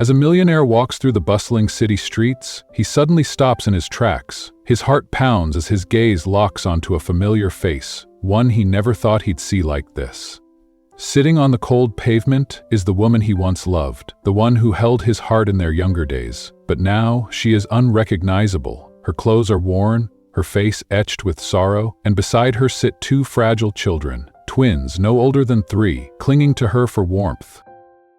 As a millionaire walks through the bustling city streets, he suddenly stops in his tracks. His heart pounds as his gaze locks onto a familiar face, one he never thought he'd see like this. Sitting on the cold pavement is the woman he once loved, the one who held his heart in their younger days. But now she is unrecognizable. Her clothes are worn, her face etched with sorrow, and beside her sit two fragile children, twins no older than 3, clinging to her for warmth.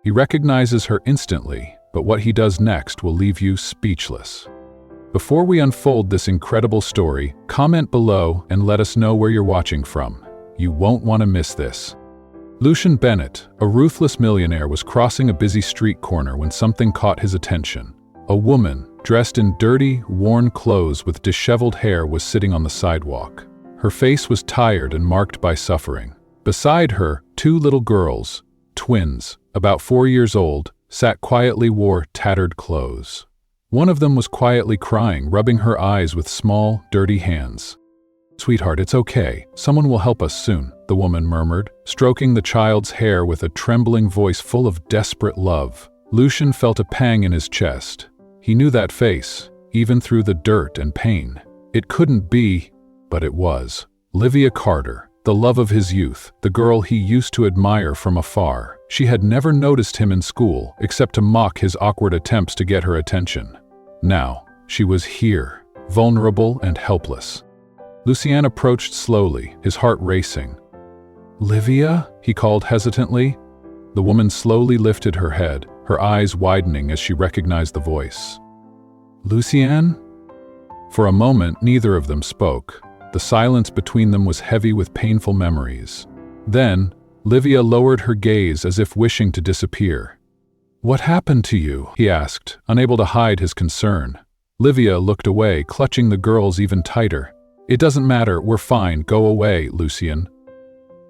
He recognizes her instantly, but what he does next will leave you speechless. Before we unfold this incredible story, comment below and let us know where you're watching from. You won't want to miss this. Lucian Bennett, a ruthless millionaire, was crossing a busy street corner when something caught his attention. A woman, dressed in dirty, worn clothes with disheveled hair, was sitting on the sidewalk. Her face was tired and marked by suffering. Beside her, 2 little girls, twins, about 4 years old, sat quietly, wore tattered clothes. One of them was quietly crying, rubbing her eyes with small, dirty hands. "Sweetheart, it's okay. Someone will help us soon," the woman murmured, stroking the child's hair with a trembling voice full of desperate love. Lucian felt a pang in his chest. He knew that face, even through the dirt and pain. It couldn't be, but it was. Livia Carter, the love of his youth, the girl he used to admire from afar. She had never noticed him in school, except to mock his awkward attempts to get her attention. Now, she was here, vulnerable and helpless. Lucian approached slowly, his heart racing. "Livia?" he called hesitantly. The woman slowly lifted her head, her eyes widening as she recognized the voice. "Lucian?" For a moment, neither of them spoke. The silence between them was heavy with painful memories. Then, Livia lowered her gaze as if wishing to disappear. "What happened to you?" he asked, unable to hide his concern. Livia looked away, clutching the girls even tighter. "It doesn't matter, we're fine, go away, Lucian."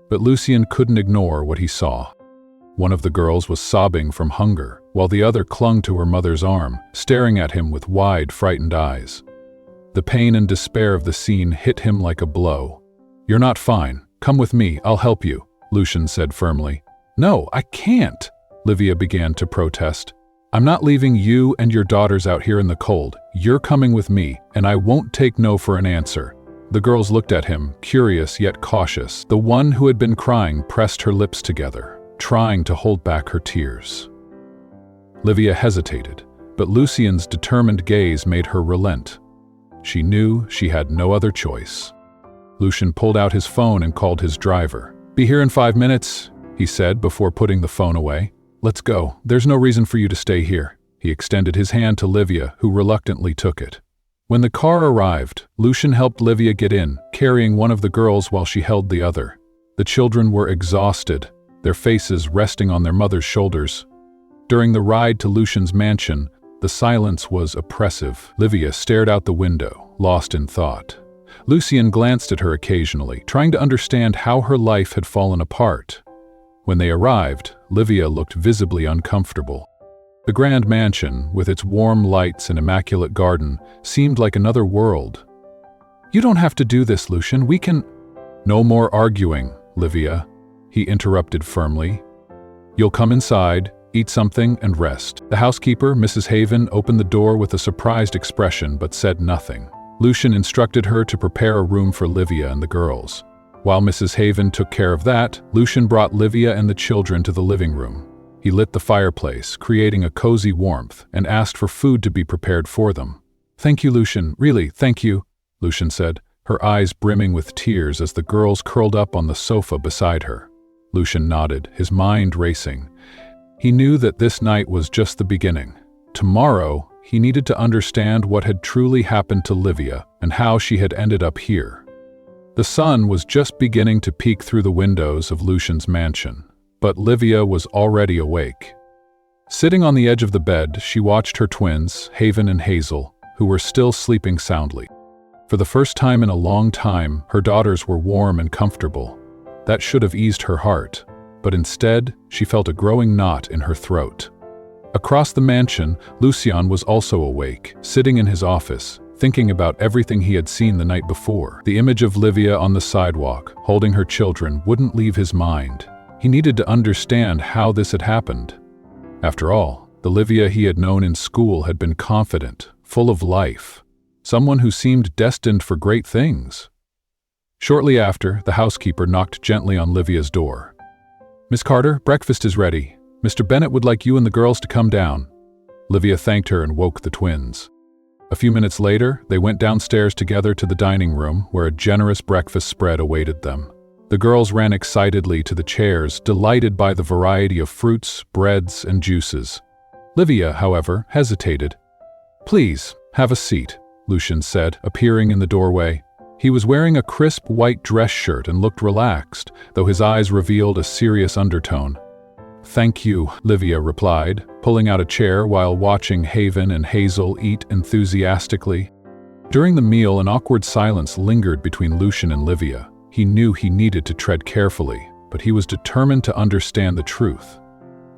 But Lucian couldn't ignore what he saw. One of the girls was sobbing from hunger, while the other clung to her mother's arm, staring at him with wide, frightened eyes. The pain and despair of the scene hit him like a blow. "You're not fine. Come with me, I'll help you," Lucian said firmly. "No, I can't," Livia began to protest. "I'm not leaving you and your daughters out here in the cold. You're coming with me, and I won't take no for an answer." The girls looked at him, curious yet cautious. The one who had been crying pressed her lips together, trying to hold back her tears. Livia hesitated, but Lucian's determined gaze made her relent. She knew she had no other choice. Lucian pulled out his phone and called his driver. "Be here in 5 minutes," he said before putting the phone away. "Let's go. There's no reason for you to stay here." He extended his hand to Livia, who reluctantly took it. When the car arrived, Lucian helped Livia get in, carrying one of the girls while she held the other. The children were exhausted, their faces resting on their mother's shoulders. During the ride to Lucian's mansion, the silence was oppressive. Livia stared out the window, lost in thought. Lucian glanced at her occasionally, trying to understand how her life had fallen apart. When they arrived, Livia looked visibly uncomfortable. The grand mansion, with its warm lights and immaculate garden, seemed like another world. "You don't have to do this, Lucian. We can—" "No more arguing, Livia," he interrupted firmly. "You'll come inside, eat something, and rest." The housekeeper, Mrs. Haven, opened the door with a surprised expression but said nothing. Lucian instructed her to prepare a room for Livia and the girls. While Mrs. Haven took care of that, Lucian brought Livia and the children to the living room. He lit the fireplace, creating a cozy warmth, and asked for food to be prepared for them. "Thank you, Lucian. Really, thank you," Lucian said, her eyes brimming with tears as the girls curled up on the sofa beside her. Lucian nodded, his mind racing. He knew that this night was just the beginning. Tomorrow, he needed to understand what had truly happened to Livia and how she had ended up here. The sun was just beginning to peek through the windows of Lucian's mansion, but Livia was already awake. Sitting on the edge of the bed, she watched her twins, Haven and Hazel, who were still sleeping soundly. For the first time in a long time, her daughters were warm and comfortable. That should have eased her heart, but instead, she felt a growing knot in her throat. Across the mansion, Lucian was also awake, sitting in his office, thinking about everything he had seen the night before. The image of Livia on the sidewalk, holding her children, wouldn't leave his mind. He needed to understand how this had happened. After all, The Livia he had known in school had been confident, full of life, someone who seemed destined for great things. Shortly after, the housekeeper knocked gently on Livia's door. "Miss Carter, breakfast is ready. Mr. Bennett would like you and the girls to come down." Livia thanked her and woke the twins. A few minutes later, they went downstairs together to the dining room, where a generous breakfast spread awaited them. The girls ran excitedly to the chairs, delighted by the variety of fruits, breads, and juices. Livia, however, hesitated. "Please, have a seat," Lucian said, appearing in the doorway. He was wearing a crisp white dress shirt and looked relaxed, though his eyes revealed a serious undertone. "Thank you," Livia replied, pulling out a chair while watching Haven and Hazel eat enthusiastically. During the meal, an awkward silence lingered between Lucian and Livia. He knew he needed to tread carefully, but he was determined to understand the truth.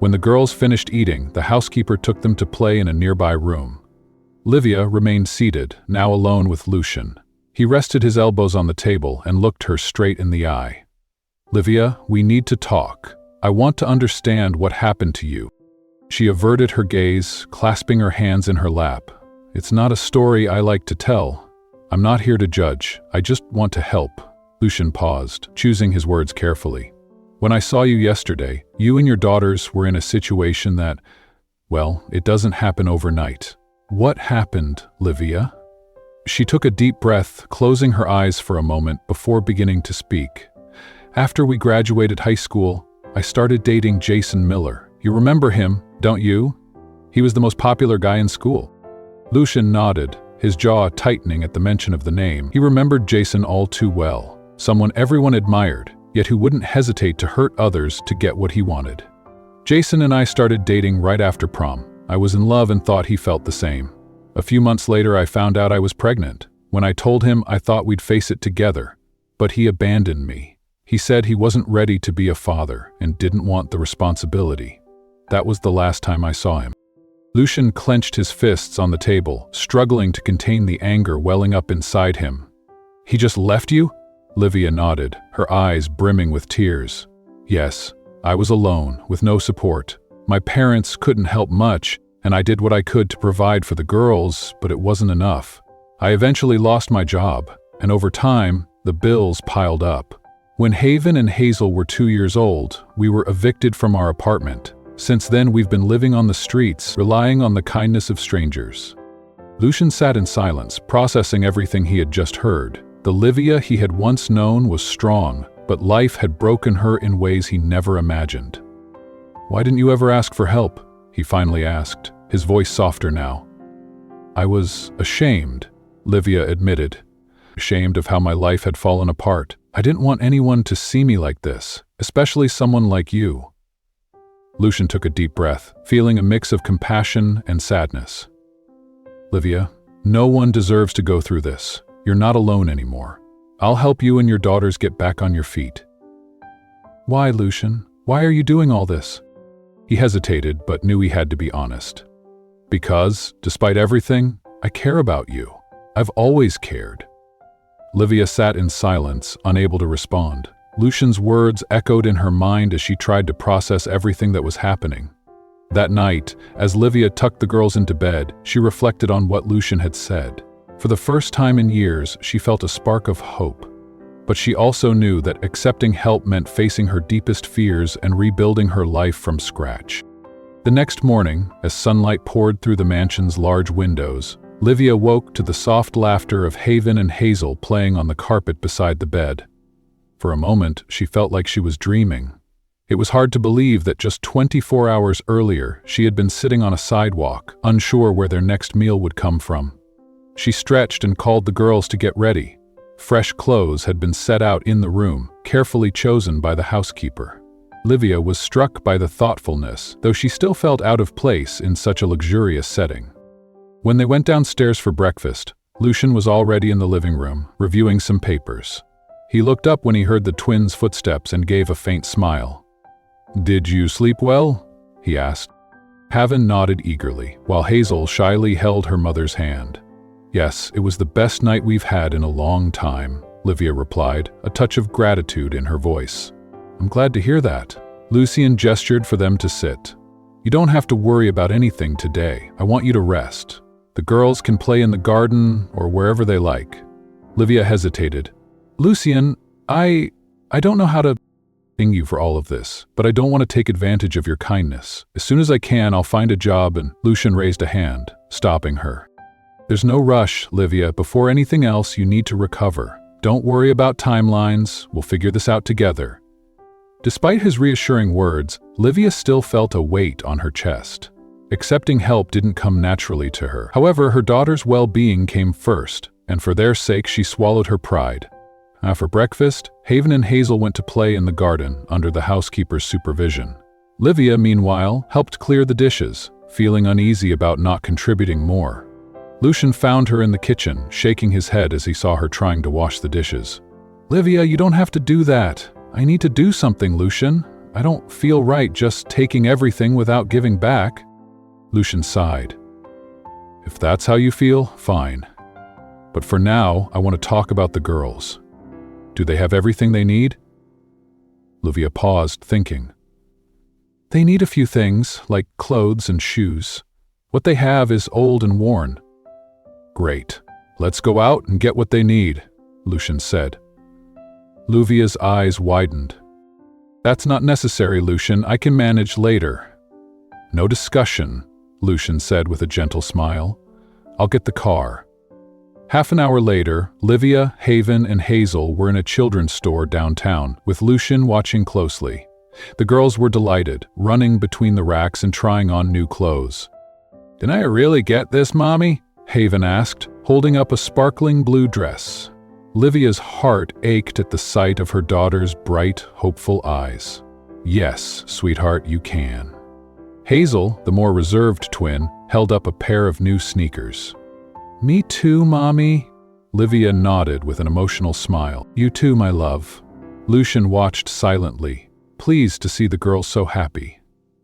When the girls finished eating, the housekeeper took them to play in a nearby room. Livia remained seated, now alone with Lucian. He rested his elbows on the table and looked her straight in the eye. "Livia, we need to talk. I want to understand what happened to you." She averted her gaze, clasping her hands in her lap. "It's not a story I like to tell. I'm not here to judge. I just want to help." Lucian paused, choosing his words carefully. "When I saw you yesterday, you and your daughters were in a situation that, well, it doesn't happen overnight. What happened, Livia?" She took a deep breath, closing her eyes for a moment before beginning to speak. "After we graduated high school, I started dating Jason Miller. You remember him, don't you? He was the most popular guy in school." Lucian nodded, his jaw tightening at the mention of the name. He remembered Jason all too well, someone everyone admired, yet who wouldn't hesitate to hurt others to get what he wanted. "Jason and I started dating right after prom. I was in love and thought he felt the same. A few months later, I found out I was pregnant. When I told him, I thought we'd face it together, but he abandoned me. He said he wasn't ready to be a father and didn't want the responsibility. That was the last time I saw him." Lucian clenched his fists on the table, struggling to contain the anger welling up inside him. "He just left you?" Livia nodded, her eyes brimming with tears. "Yes, I was alone, with no support. My parents couldn't help much, and I did what I could to provide for the girls, but it wasn't enough. I eventually lost my job, and over time, the bills piled up. When Haven and Hazel were 2 years old, we were evicted from our apartment. Since then, we've been living on the streets, relying on the kindness of strangers." Lucian sat in silence, processing everything he had just heard. The Livia he had once known was strong, but life had broken her in ways he never imagined. "Why didn't you ever ask for help?" he finally asked, his voice softer now. "I was ashamed," Livia admitted. "Ashamed of how my life had fallen apart. I didn't want anyone to see me like this, especially someone like you." Lucian took a deep breath, feeling a mix of compassion and sadness. "Livia, no one deserves to go through this. You're not alone anymore. I'll help you and your daughters get back on your feet." "Why, Lucian? Why are you doing all this?" He hesitated, but knew he had to be honest. "Because, despite everything, I care about you. I've always cared." Livia sat in silence, unable to respond. Lucian's words echoed in her mind as she tried to process everything that was happening. That night, as Livia tucked the girls into bed, she reflected on what Lucian had said. For the first time in years, she felt a spark of hope. But she also knew that accepting help meant facing her deepest fears and rebuilding her life from scratch. The next morning, as sunlight poured through the mansion's large windows, Livia woke to the soft laughter of Haven and Hazel playing on the carpet beside the bed. For a moment, she felt like she was dreaming. It was hard to believe that just 24 hours earlier, she had been sitting on a sidewalk, unsure where their next meal would come from. She stretched and called the girls to get ready. Fresh clothes had been set out in the room, carefully chosen by the housekeeper. Livia was struck by the thoughtfulness, though she still felt out of place in such a luxurious setting. When they went downstairs for breakfast, Lucian was already in the living room, reviewing some papers. He looked up when he heard the twins' footsteps and gave a faint smile. "Did you sleep well?" he asked. Haven nodded eagerly, while Hazel shyly held her mother's hand. "Yes, it was the best night we've had in a long time," Livia replied, a touch of gratitude in her voice. "I'm glad to hear that." Lucian gestured for them to sit. You don't have to worry about anything today. I want you to rest. The girls can play in the garden or wherever they like." Livia hesitated. "Lucian, I don't know how to thank you for all of this, but I don't want to take advantage of your kindness. As soon as I can, I'll find a job," and Lucian raised a hand, stopping her. "There's no rush, Livia. Before anything else, you need to recover. Don't worry about timelines. We'll figure this out together." Despite his reassuring words, Livia still felt a weight on her chest. Accepting help didn't come naturally to her. However, her daughter's well-being came first, and for their sake she swallowed her pride. For breakfast, Haven and Hazel went to play in the garden under the housekeeper's supervision. Livia, meanwhile, helped clear the dishes, feeling uneasy about not contributing more. Lucian found her in the kitchen, shaking his head as he saw her trying to wash the dishes. "Livia, you don't have to do that. I need to do something, Lucian. I don't feel right just taking everything without giving back." Lucian sighed. "If that's how you feel, fine. But for now, I want to talk about the girls. Do they have everything they need?" Livia paused, thinking. "They need a few things, like clothes and shoes. What they have is old and worn." "Great. Let's go out and get what they need," Lucian said. Livia's eyes widened. "That's not necessary, Lucian. I can manage later." "No discussion," Lucian said with a gentle smile. "I'll get the car." Half an hour later, Livia, Haven, and Hazel were in a children's store downtown, with Lucian watching closely. The girls were delighted, running between the racks and trying on new clothes. "Can I really get this, Mommy?" Haven asked, holding up a sparkling blue dress. Livia's heart ached at the sight of her daughter's bright, hopeful eyes. "Yes, sweetheart, you can." Hazel, the more reserved twin, held up a pair of new sneakers. "Me too, Mommy." Livia nodded with an emotional smile. "You too, my love." Lucian watched silently, pleased to see the girls so happy.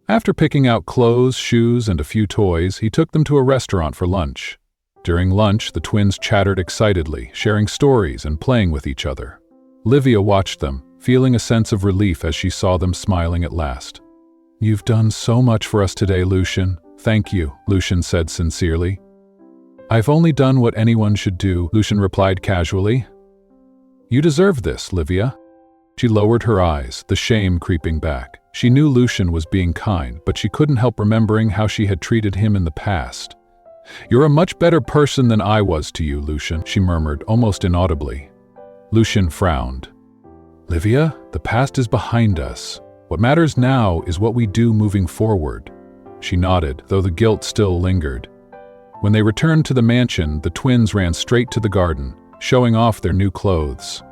After picking out clothes, shoes, and a few toys, he took them to a restaurant for lunch. During lunch, the twins chattered excitedly, sharing stories and playing with each other. Livia watched them, feeling a sense of relief as she saw them smiling at last. "You've done so much for us today, Lucian." "Thank you," Lucian said sincerely. "I've only done what anyone should do," Lucian replied casually. "You deserve this, Livia." She lowered her eyes, the shame creeping back. She knew Lucian was being kind, but she couldn't help remembering how she had treated him in the past. "You're a much better person than I was to you, Lucian," she murmured, almost inaudibly. Lucian frowned. "Livia, the past is behind us. What matters now is what we do moving forward." She nodded, though the guilt still lingered. When they returned to the mansion, the twins ran straight to the garden, showing off their new clothes.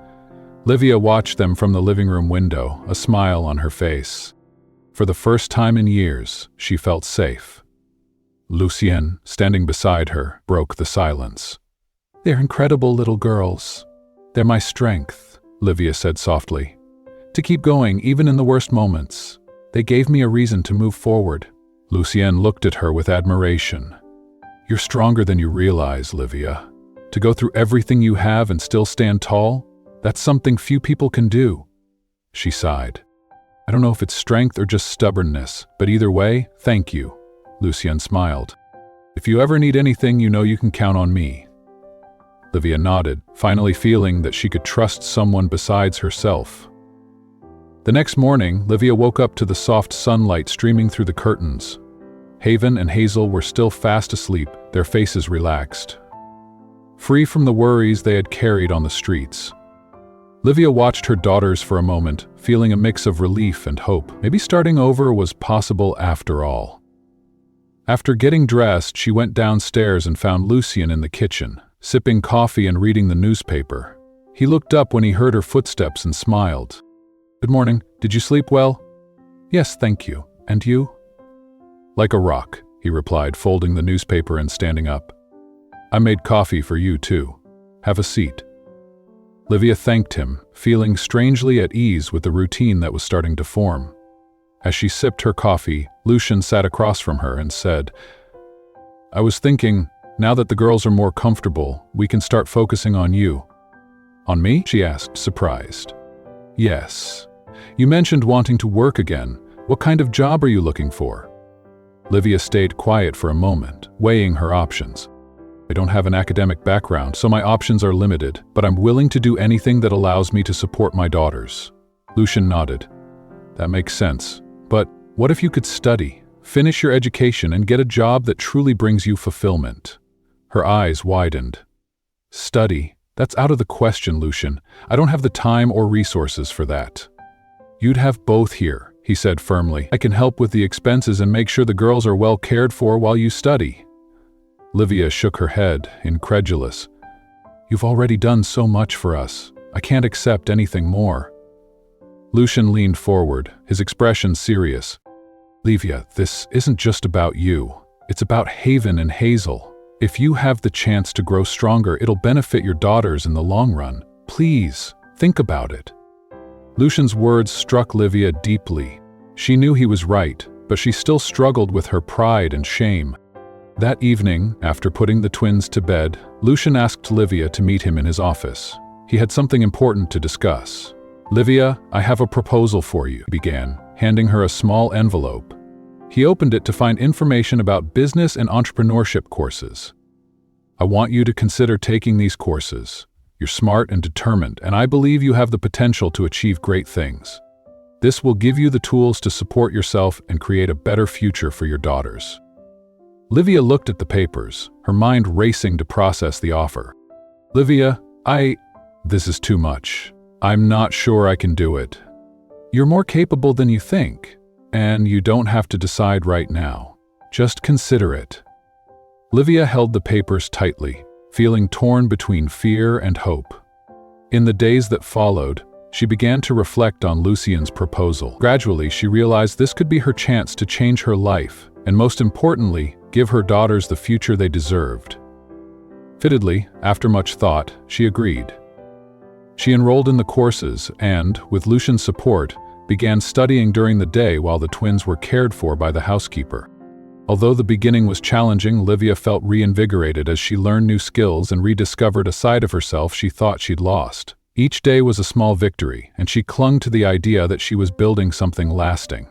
Livia watched them from the living room window, a smile on her face. For the first time in years, she felt safe. Lucian, standing beside her, broke the silence. "They're incredible little girls. They're my strength," Livia said softly. "To keep going even in the worst moments. They gave me a reason to move forward." Lucian looked at her with admiration. "You're stronger than you realize, Livia. To go through everything you have and still stand tall, that's something few people can do." She sighed. "I don't know if it's strength or just stubbornness, but either way, thank you." Lucian smiled. "If you ever need anything, you know you can count on me." Livia nodded, finally feeling that she could trust someone besides herself. The next morning, Livia woke up to the soft sunlight streaming through the curtains. Haven and Hazel were still fast asleep, their faces relaxed, free from the worries they had carried on the streets. Livia watched her daughters for a moment, feeling a mix of relief and hope. Maybe starting over was possible after all. After getting dressed, she went downstairs and found Lucian in the kitchen, sipping coffee and reading the newspaper. He looked up when he heard her footsteps and smiled. "Good morning. Did you sleep well?" "Yes, thank you. And you?" "Like a rock," he replied, folding the newspaper and standing up. "I made coffee for you, too. Have a seat." Livia thanked him, feeling strangely at ease with the routine that was starting to form. As she sipped her coffee, Lucian sat across from her and said, "I was thinking, now that the girls are more comfortable, we can start focusing on you." "On me?" she asked, surprised. "Yes. You mentioned wanting to work again. What kind of job are you looking for?" Livia stayed quiet for a moment, weighing her options. I don't have an academic background, so my options are limited, but I'm willing to do anything that allows me to support my daughters. Lucian nodded. That makes sense. But what if you could study, finish your education, and get a job that truly brings you fulfillment? Her eyes widened. Study? That's out of the question, Lucian. I don't have the time or resources for that. You'd have both here, he said firmly. I can help with the expenses and make sure the girls are well cared for while you study. Livia shook her head, incredulous. You've already done so much for us. I can't accept anything more. Lucian leaned forward, his expression serious. Livia, this isn't just about you. It's about Haven and Hazel. If you have the chance to grow stronger, it'll benefit your daughters in the long run. Please, think about it. Lucian's words struck Livia deeply. She knew he was right, but she still struggled with her pride and shame. That evening, after putting the twins to bed, Lucian asked Livia to meet him in his office. He had something important to discuss. Livia, I have a proposal for you, he began, handing her a small envelope. He opened it to find information about business and entrepreneurship courses. I want you to consider taking these courses. You're smart and determined, and I believe you have the potential to achieve great things. This will give you the tools to support yourself and create a better future for your daughters. Livia looked at the papers, her mind racing to process the offer. Livia, this is too much. I'm not sure I can do it. You're more capable than you think, and you don't have to decide right now. Just consider it. Livia held the papers tightly, feeling torn between fear and hope. In the days that followed, she began to reflect on Lucian's proposal. Gradually, she realized this could be her chance to change her life, and most importantly, give her daughters the future they deserved. Fittedly, after much thought, she agreed. She enrolled in the courses and, with Lucian's support, began studying during the day while the twins were cared for by the housekeeper. Although the beginning was challenging, Livia felt reinvigorated as she learned new skills and rediscovered a side of herself she thought she'd lost. Each day was a small victory, and she clung to the idea that she was building something lasting.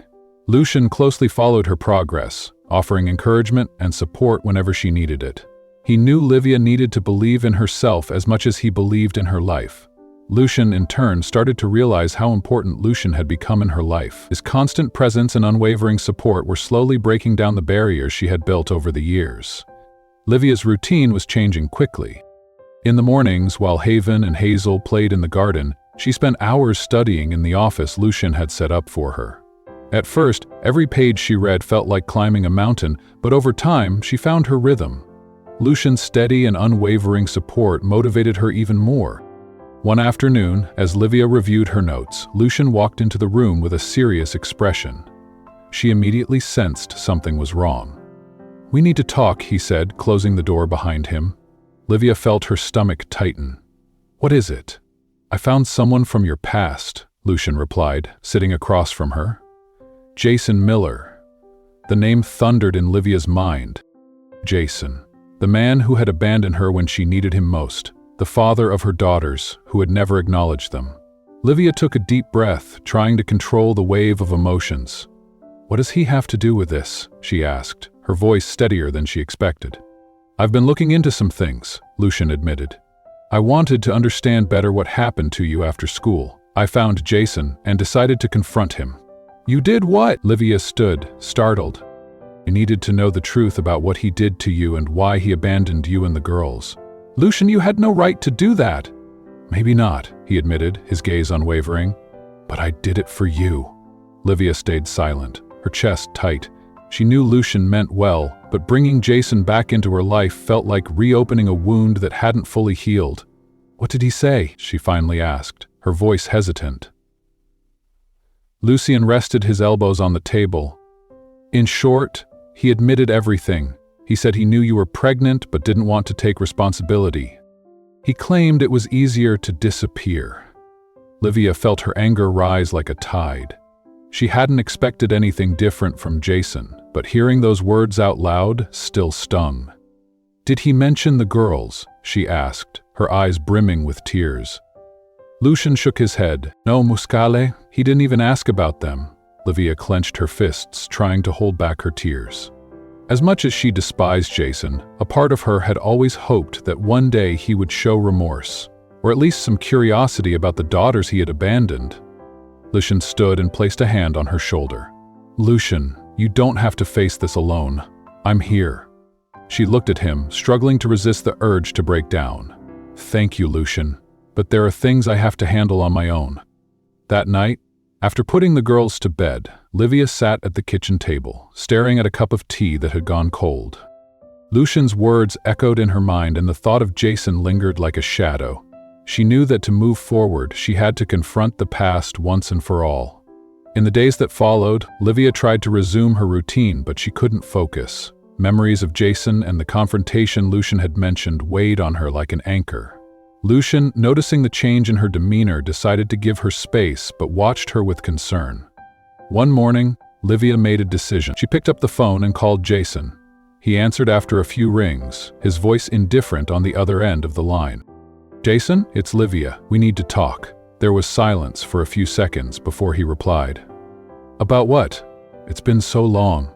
Lucian closely followed her progress, offering encouragement and support whenever she needed it. He knew Livia needed to believe in herself as much as he believed in her life. Lucian, in turn, started to realize how important Lucian had become in her life. His constant presence and unwavering support were slowly breaking down the barriers she had built over the years. Livia's routine was changing quickly. In the mornings, while Haven and Hazel played in the garden, she spent hours studying in the office Lucian had set up for her. At first, every page she read felt like climbing a mountain, but over time, she found her rhythm. Lucian's steady and unwavering support motivated her even more. One afternoon, as Livia reviewed her notes, Lucian walked into the room with a serious expression. She immediately sensed something was wrong. "We need to talk," he said, closing the door behind him. Livia felt her stomach tighten. "What is it?" "I found someone from your past," Lucian replied, sitting across from her. Jason Miller. The name thundered in Livia's mind. Jason, the man who had abandoned her when she needed him most. The father of her daughters, who had never acknowledged them. Livia took a deep breath, trying to control the wave of emotions. "What does he have to do with this?" she asked, her voice steadier than she expected. "I've been looking into some things," Lucian admitted. "I wanted to understand better what happened to you after school. I found Jason and decided to confront him." "You did what?" Livia stood, startled. "I needed to know the truth about what he did to you and why he abandoned you and the girls." "Lucian, you had no right to do that." "Maybe not," he admitted, his gaze unwavering. "But I did it for you." Livia stayed silent, her chest tight. She knew Lucian meant well, but bringing Jason back into her life felt like reopening a wound that hadn't fully healed. "What did he say?" she finally asked, her voice hesitant. Lucian rested his elbows on the table. "In short, he admitted everything. He said he knew you were pregnant but didn't want to take responsibility. He claimed it was easier to disappear." Livia felt her anger rise like a tide. She hadn't expected anything different from Jason, but hearing those words out loud still stung. "Did he mention the girls?" she asked, her eyes brimming with tears. Lucian shook his head. "No, Muscale, he didn't even ask about them." Livia clenched her fists, trying to hold back her tears. As much as she despised Jason, a part of her had always hoped that one day he would show remorse, or at least some curiosity about the daughters he had abandoned. Lucian stood and placed a hand on her shoulder. "Lucian, you don't have to face this alone. I'm here." She looked at him, struggling to resist the urge to break down. "Thank you, Lucian, but there are things I have to handle on my own." That night, after putting the girls to bed, Livia sat at the kitchen table, staring at a cup of tea that had gone cold. Lucian's words echoed in her mind, and the thought of Jason lingered like a shadow. She knew that to move forward, she had to confront the past once and for all. In the days that followed, Livia tried to resume her routine, but she couldn't focus. Memories of Jason and the confrontation Lucian had mentioned weighed on her like an anchor. Lucian, noticing the change in her demeanor, decided to give her space, but watched her with concern. One morning, Livia made a decision. She picked up the phone and called Jason. He answered after a few rings, his voice indifferent on the other end of the line. "Jason, it's Livia. We need to talk." There was silence for a few seconds before he replied. "About what? It's been so long."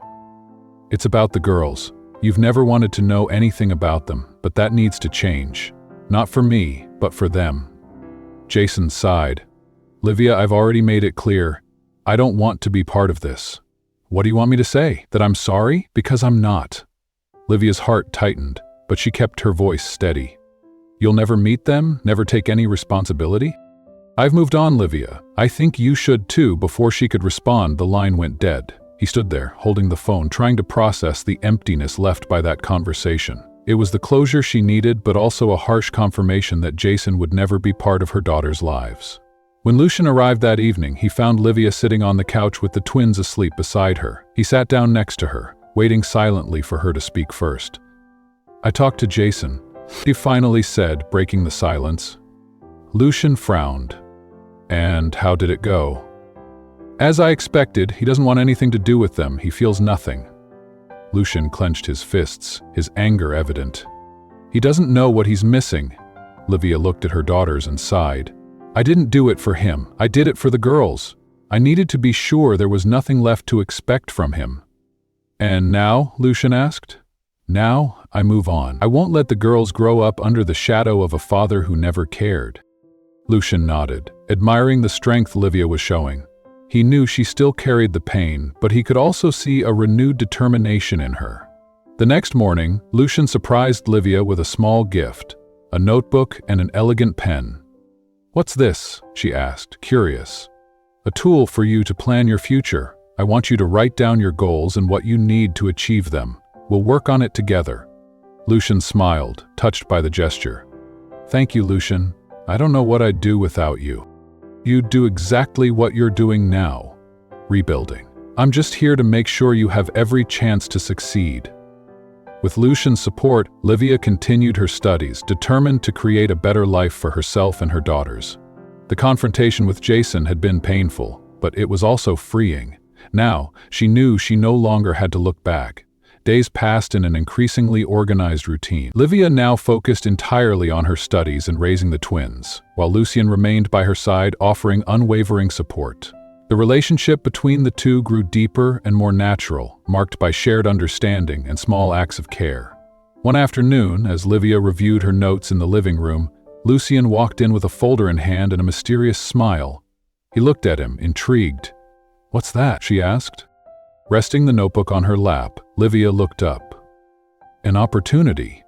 "It's about the girls. You've never wanted to know anything about them, but that needs to change. Not for me, but for them." Jason sighed. "Livia, I've already made it clear. I don't want to be part of this." "What do you want me to say? That I'm sorry? Because I'm not." Livia's heart tightened, but she kept her voice steady. "You'll never meet them? Never take any responsibility?" "I've moved on, Livia. I think you should too." Before she could respond, the line went dead. He stood there, holding the phone, trying to process the emptiness left by that conversation. It was the closure she needed, but also a harsh confirmation that Jason would never be part of her daughters' lives. When Lucian arrived that evening, he found Livia sitting on the couch with the twins asleep beside her. He sat down next to her, waiting silently for her to speak first. "I talked to Jason," he finally said, breaking the silence. Lucian frowned. "And how did it go?" "As I expected, he doesn't want anything to do with them. He feels nothing." Lucian clenched his fists, his anger evident. "He doesn't know what he's missing." Livia looked at her daughters and sighed. "I didn't do it for him. I did it for the girls. I needed to be sure there was nothing left to expect from him." "And now?" Lucian asked. "Now, I move on. I won't let the girls grow up under the shadow of a father who never cared." Lucian nodded, admiring the strength Livia was showing. He knew she still carried the pain, but he could also see a renewed determination in her. The next morning, Lucian surprised Livia with a small gift, a notebook and an elegant pen. "What's this?" she asked, curious. "A tool for you to plan your future. I want you to write down your goals and what you need to achieve them. We'll work on it together." Lucian smiled, touched by the gesture. "Thank you, Lucian. I don't know what I'd do without you." "You'd do exactly what you're doing now. Rebuilding. I'm just here to make sure you have every chance to succeed." With Lucian's support, Livia continued her studies, determined to create a better life for herself and her daughters. The confrontation with Jason had been painful, but it was also freeing. Now, she knew she no longer had to look back. Days passed in an increasingly organized routine. Livia now focused entirely on her studies and raising the twins, while Lucian remained by her side, offering unwavering support. The relationship between the two grew deeper and more natural, marked by shared understanding and small acts of care. One afternoon, as Livia reviewed her notes in the living room, Lucian walked in with a folder in hand and a mysterious smile. He looked at him, intrigued. "What's that?" she asked. Resting the notebook on her lap, Livia looked up. "An opportunity,"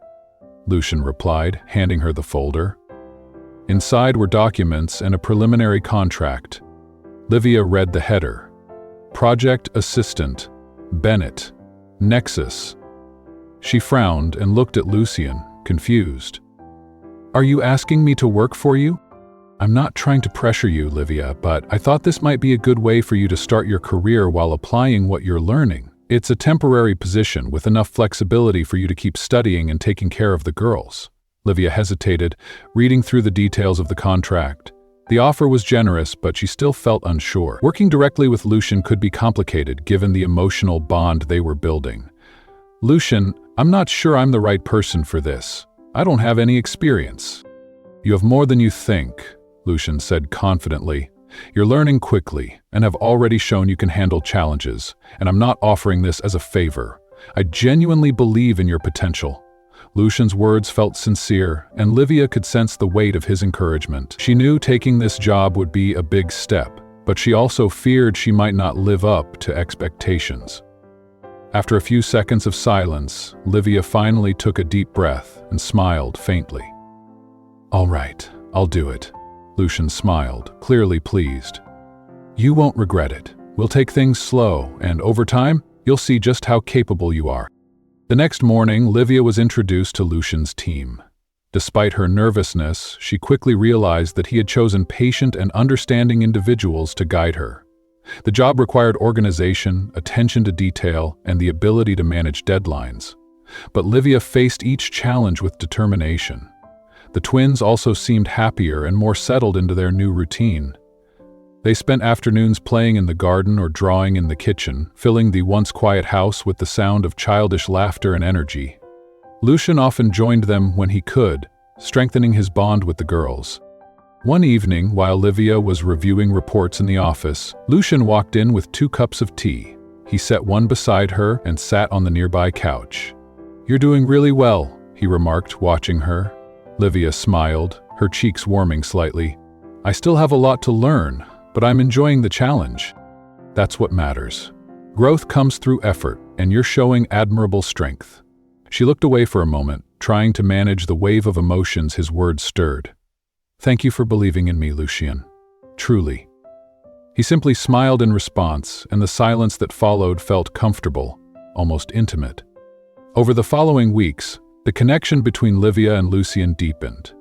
Lucian replied, handing her the folder. Inside were documents and a preliminary contract. Livia read the header. Project Assistant, Bennett, Nexus. She frowned and looked at Lucian, confused. "Are you asking me to work for you?" "I'm not trying to pressure you, Livia, but I thought this might be a good way for you to start your career while applying what you're learning. It's a temporary position with enough flexibility for you to keep studying and taking care of the girls." Livia hesitated, reading through the details of the contract. The offer was generous, but she still felt unsure. Working directly with Lucian could be complicated given the emotional bond they were building. "Lucian, I'm not sure I'm the right person for this. I don't have any experience." "You have more than you think," Lucian said confidently. "You're learning quickly and have already shown you can handle challenges, and I'm not offering this as a favor. I genuinely believe in your potential." Lucian's words felt sincere, and Livia could sense the weight of his encouragement. She knew taking this job would be a big step, but she also feared she might not live up to expectations. After a few seconds of silence, Livia finally took a deep breath and smiled faintly. "All right, I'll do it." Lucian smiled, clearly pleased. "You won't regret it. We'll take things slow, and over time, you'll see just how capable you are." The next morning, Livia was introduced to Lucian's team. Despite her nervousness, she quickly realized that he had chosen patient and understanding individuals to guide her. The job required organization, attention to detail, and the ability to manage deadlines. But Livia faced each challenge with determination. The twins also seemed happier and more settled into their new routine. They spent afternoons playing in the garden or drawing in the kitchen, filling the once quiet house with the sound of childish laughter and energy. Lucian often joined them when he could, strengthening his bond with the girls. One evening, while Livia was reviewing reports in the office, Lucian walked in with 2 cups of tea. He set one beside her and sat on the nearby couch. "You're doing really well," he remarked, watching her. Livia smiled, her cheeks warming slightly. "I still have a lot to learn, but I'm enjoying the challenge." "That's what matters. Growth comes through effort, and you're showing admirable strength." She looked away for a moment, trying to manage the wave of emotions his words stirred. "Thank you for believing in me, Lucian. Truly." He simply smiled in response, and the silence that followed felt comfortable, almost intimate. Over the following weeks, the connection between Livia and Lucian deepened.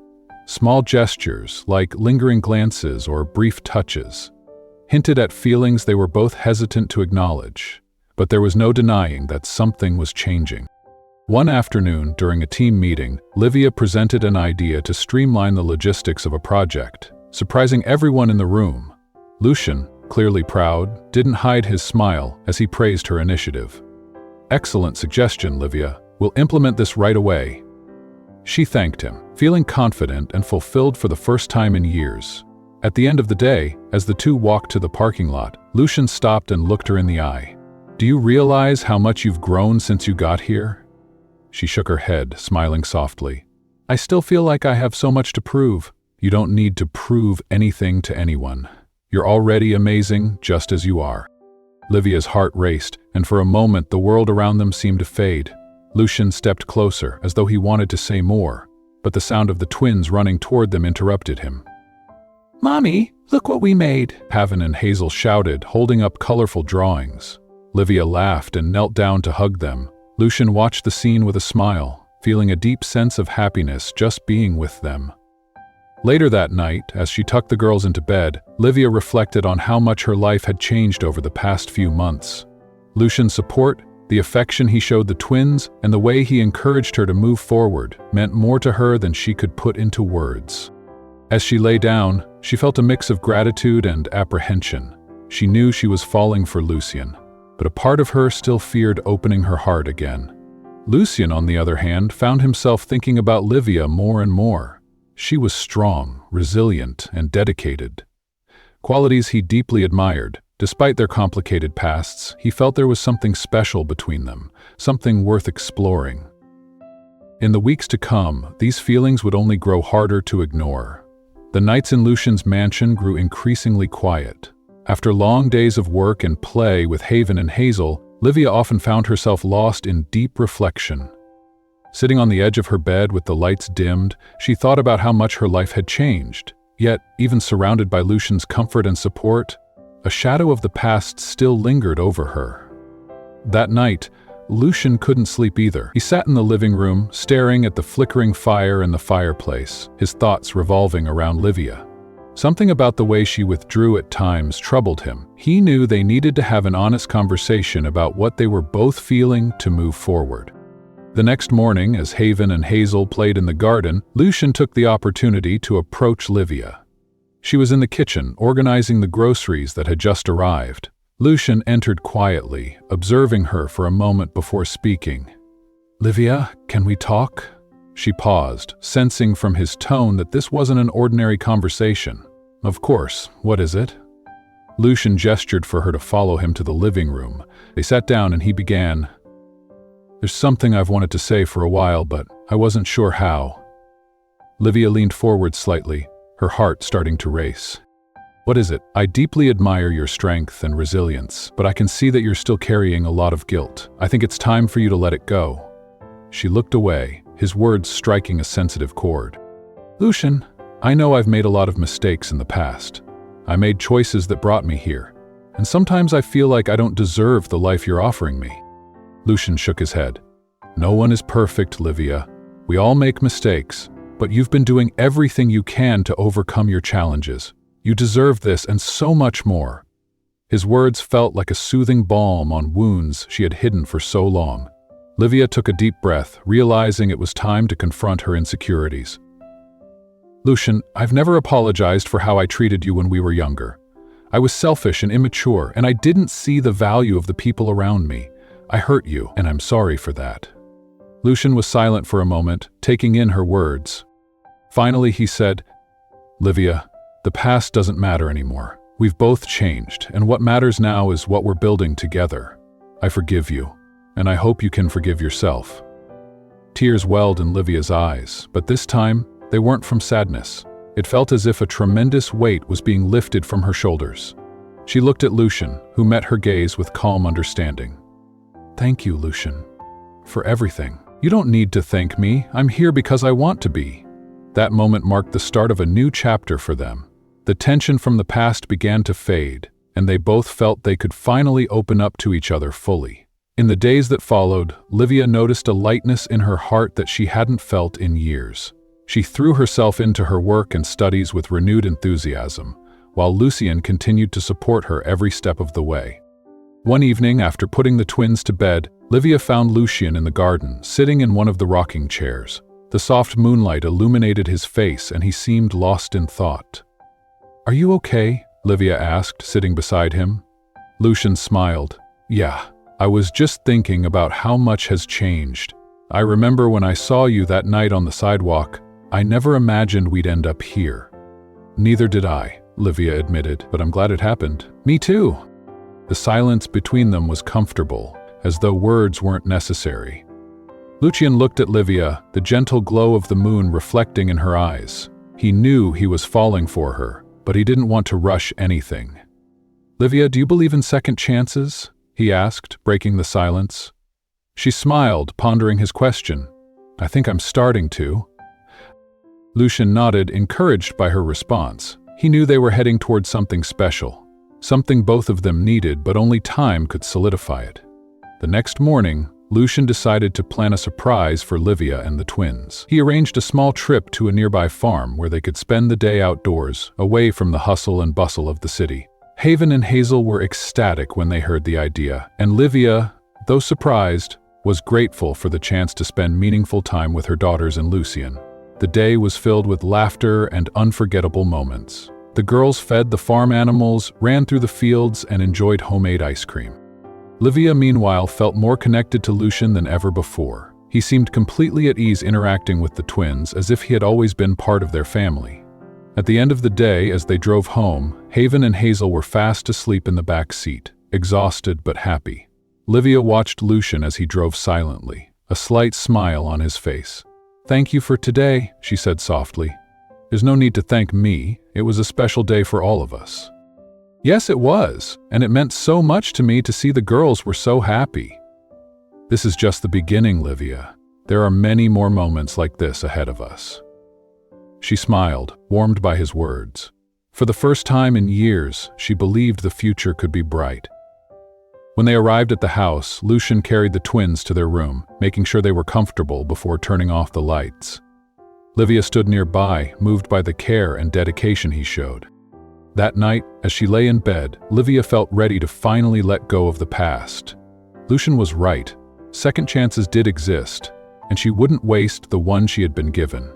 Small gestures, like lingering glances or brief touches, hinted at feelings they were both hesitant to acknowledge, but there was no denying that something was changing. One afternoon, during a team meeting, Livia presented an idea to streamline the logistics of a project, surprising everyone in the room. Lucian, clearly proud, didn't hide his smile as he praised her initiative. "Excellent suggestion, Livia. We'll implement this right away." She thanked him, feeling confident and fulfilled for the first time in years. At the end of the day, as the two walked to the parking lot, Lucian stopped and looked her in the eye. "Do you realize how much you've grown since you got here?" She shook her head, smiling softly. "I still feel like I have so much to prove." "You don't need to prove anything to anyone. You're already amazing, just as you are." Livia's heart raced, and for a moment the world around them seemed to fade. Lucian stepped closer, as though he wanted to say more, but the sound of the twins running toward them interrupted him. "Mommy, look what we made!" Pavan and Hazel shouted, holding up colorful drawings. Livia laughed and knelt down to hug them. Lucian watched the scene with a smile, feeling a deep sense of happiness just being with them. Later that night, as she tucked the girls into bed, Livia reflected on how much her life had changed over the past few months. Lucian's support, the affection he showed the twins, and the way he encouraged her to move forward meant more to her than she could put into words. As she lay down, she felt a mix of gratitude and apprehension. She knew she was falling for Lucian, but a part of her still feared opening her heart again. Lucian, on the other hand, found himself thinking about Livia more and more. She was strong, resilient, and dedicated. Qualities he deeply admired. Despite their complicated pasts, he felt there was something special between them, something worth exploring. In the weeks to come, these feelings would only grow harder to ignore. The nights in Lucian's mansion grew increasingly quiet. After long days of work and play with Haven and Hazel, Livia often found herself lost in deep reflection. Sitting on the edge of her bed with the lights dimmed, she thought about how much her life had changed. Yet, even surrounded by Lucian's comfort and support, a shadow of the past still lingered over her. That night, Lucian couldn't sleep either. He sat in the living room, staring at the flickering fire in the fireplace, his thoughts revolving around Livia. Something about the way she withdrew at times troubled him. He knew they needed to have an honest conversation about what they were both feeling to move forward. The next morning, as Haven and Hazel played in the garden, Lucian took the opportunity to approach Livia. She was in the kitchen, organizing the groceries that had just arrived. Lucian entered quietly, observing her for a moment before speaking. "Livia, can we talk?" She paused, sensing from his tone that this wasn't an ordinary conversation. "Of course, what is it?" Lucian gestured for her to follow him to the living room. They sat down and he began. There's something I've wanted to say for a while, but I wasn't sure how. Livia leaned forward slightly, her heart starting to race. What is it? I deeply admire your strength and resilience, but I can see that you're still carrying a lot of guilt. I think it's time for you to let it go. She looked away, his words striking a sensitive chord. Lucian, I know I've made a lot of mistakes in the past. I made choices that brought me here, and sometimes I feel like I don't deserve the life you're offering me. Lucian shook his head. No one is perfect, Livia. We all make mistakes, but you've been doing everything you can to overcome your challenges. You deserve this and so much more. His words felt like a soothing balm on wounds she had hidden for so long. Livia took a deep breath, realizing it was time to confront her insecurities. Lucian, I've never apologized for how I treated you when we were younger. I was selfish and immature, and I didn't see the value of the people around me. I hurt you, and I'm sorry for that. Lucian was silent for a moment, taking in her words. Finally, he said, Livia, the past doesn't matter anymore. We've both changed, and what matters now is what we're building together. I forgive you, and I hope you can forgive yourself. Tears welled in Livia's eyes, but this time, they weren't from sadness. It felt as if a tremendous weight was being lifted from her shoulders. She looked at Lucian, who met her gaze with calm understanding. Thank you, Lucian, for everything. You don't need to thank me. I'm here because I want to be. That moment marked the start of a new chapter for them. The tension from the past began to fade, and they both felt they could finally open up to each other fully. In the days that followed, Livia noticed a lightness in her heart that she hadn't felt in years. She threw herself into her work and studies with renewed enthusiasm, while Lucian continued to support her every step of the way. One evening, after putting the twins to bed, Livia found Lucian in the garden, sitting in one of the rocking chairs. The soft moonlight illuminated his face, and he seemed lost in thought. Are you okay? Livia asked, sitting beside him. Lucian smiled. Yeah, I was just thinking about how much has changed. I remember when I saw you that night on the sidewalk, I never imagined we'd end up here. Neither did I, Livia admitted, but I'm glad it happened. Me too. The silence between them was comfortable, as though words weren't necessary. Lucian looked at Livia, the gentle glow of the moon reflecting in her eyes. He knew he was falling for her, but he didn't want to rush anything. Livia, do you believe in second chances? He asked, breaking the silence. She smiled, pondering his question. I think I'm starting to. Lucian nodded, encouraged by her response. He knew they were heading towards something special. Something both of them needed, but only time could solidify it. The next morning, Lucian decided to plan a surprise for Livia and the twins. He arranged a small trip to a nearby farm where they could spend the day outdoors, away from the hustle and bustle of the city. Haven and Hazel were ecstatic when they heard the idea, and Livia, though surprised, was grateful for the chance to spend meaningful time with her daughters and Lucian. The day was filled with laughter and unforgettable moments. The girls fed the farm animals, ran through the fields, and enjoyed homemade ice cream. Livia, meanwhile, felt more connected to Lucian than ever before. He seemed completely at ease interacting with the twins, as if he had always been part of their family. At the end of the day, as they drove home, Haven and Hazel were fast asleep in the back seat, exhausted but happy. Livia watched Lucian as he drove silently, a slight smile on his face. Thank you for today, she said softly. There's no need to thank me. It was a special day for all of us. Yes, it was, and it meant so much to me to see the girls were so happy. This is just the beginning, Livia. There are many more moments like this ahead of us. She smiled, warmed by his words. For the first time in years, she believed the future could be bright. When they arrived at the house, Lucian carried the twins to their room, making sure they were comfortable before turning off the lights. Livia stood nearby, moved by the care and dedication he showed. That night, as she lay in bed, Livia felt ready to finally let go of the past. Lucian was right. Second chances did exist, and she wouldn't waste the one she had been given.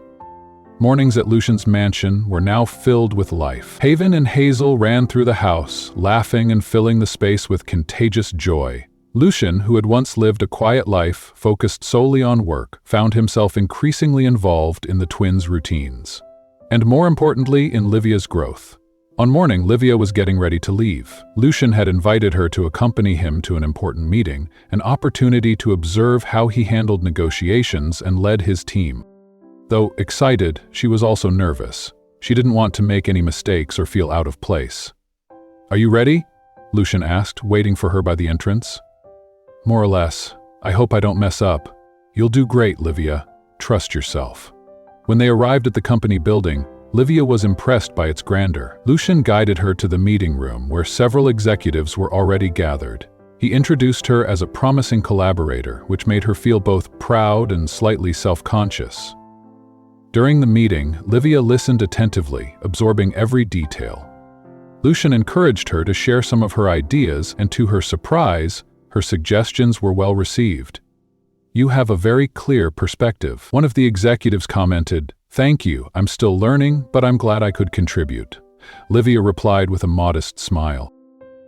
Mornings at Lucian's mansion were now filled with life. Haven and Hazel ran through the house, laughing and filling the space with contagious joy. Lucian, who had once lived a quiet life, focused solely on work, found himself increasingly involved in the twins' routines. And more importantly, in Livia's growth. On morning, Livia was getting ready to leave. Lucian had invited her to accompany him to an important meeting, an opportunity to observe how he handled negotiations and led his team. Though excited, she was also nervous. She didn't want to make any mistakes or feel out of place. "Are you ready?" Lucian asked, waiting for her by the entrance. "More or less. I hope I don't mess up." "You'll do great, Livia. Trust yourself." When they arrived at the company building, Livia was impressed by its grandeur. Lucian guided her to the meeting room where several executives were already gathered. He introduced her as a promising collaborator, which made her feel both proud and slightly self-conscious. During the meeting, Livia listened attentively, absorbing every detail. Lucian encouraged her to share some of her ideas, and to her surprise, her suggestions were well received. "You have a very clear perspective." One of the executives commented, "Thank you, I'm still learning, but I'm glad I could contribute." Livia replied with a modest smile.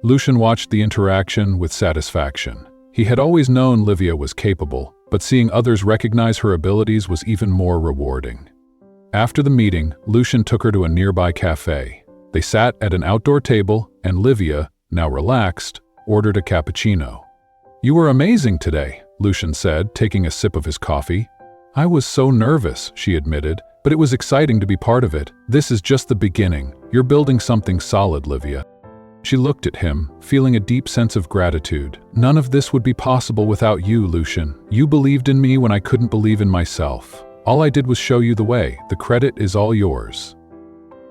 Lucian watched the interaction with satisfaction. He had always known Livia was capable, but seeing others recognize her abilities was even more rewarding. After the meeting, Lucian took her to a nearby cafe. They sat at an outdoor table, and Livia, now relaxed, ordered a cappuccino. "You were amazing today," Lucian said, taking a sip of his coffee. "I was so nervous," she admitted, "but it was exciting to be part of it. This is just the beginning. You're building something solid, Livia." She looked at him, feeling a deep sense of gratitude. "None of this would be possible without you, Lucian. You believed in me when I couldn't believe in myself. All I did was show you the way. The credit is all yours."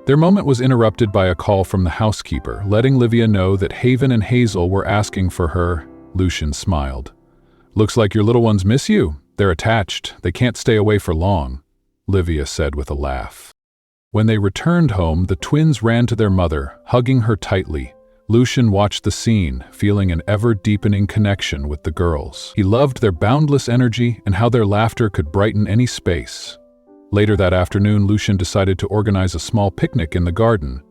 Their moment was interrupted by a call from the housekeeper, letting Livia know that Haven and Hazel were asking for her. Lucian smiled. "Looks like your little ones miss you. They're attached. They can't stay away for long," Livia said with a laugh. When they returned home, the twins ran to their mother, hugging her tightly. Lucian watched the scene, feeling an ever-deepening connection with the girls. He loved their boundless energy and how their laughter could brighten any space. Later that afternoon, Lucian decided to organize a small picnic in the garden.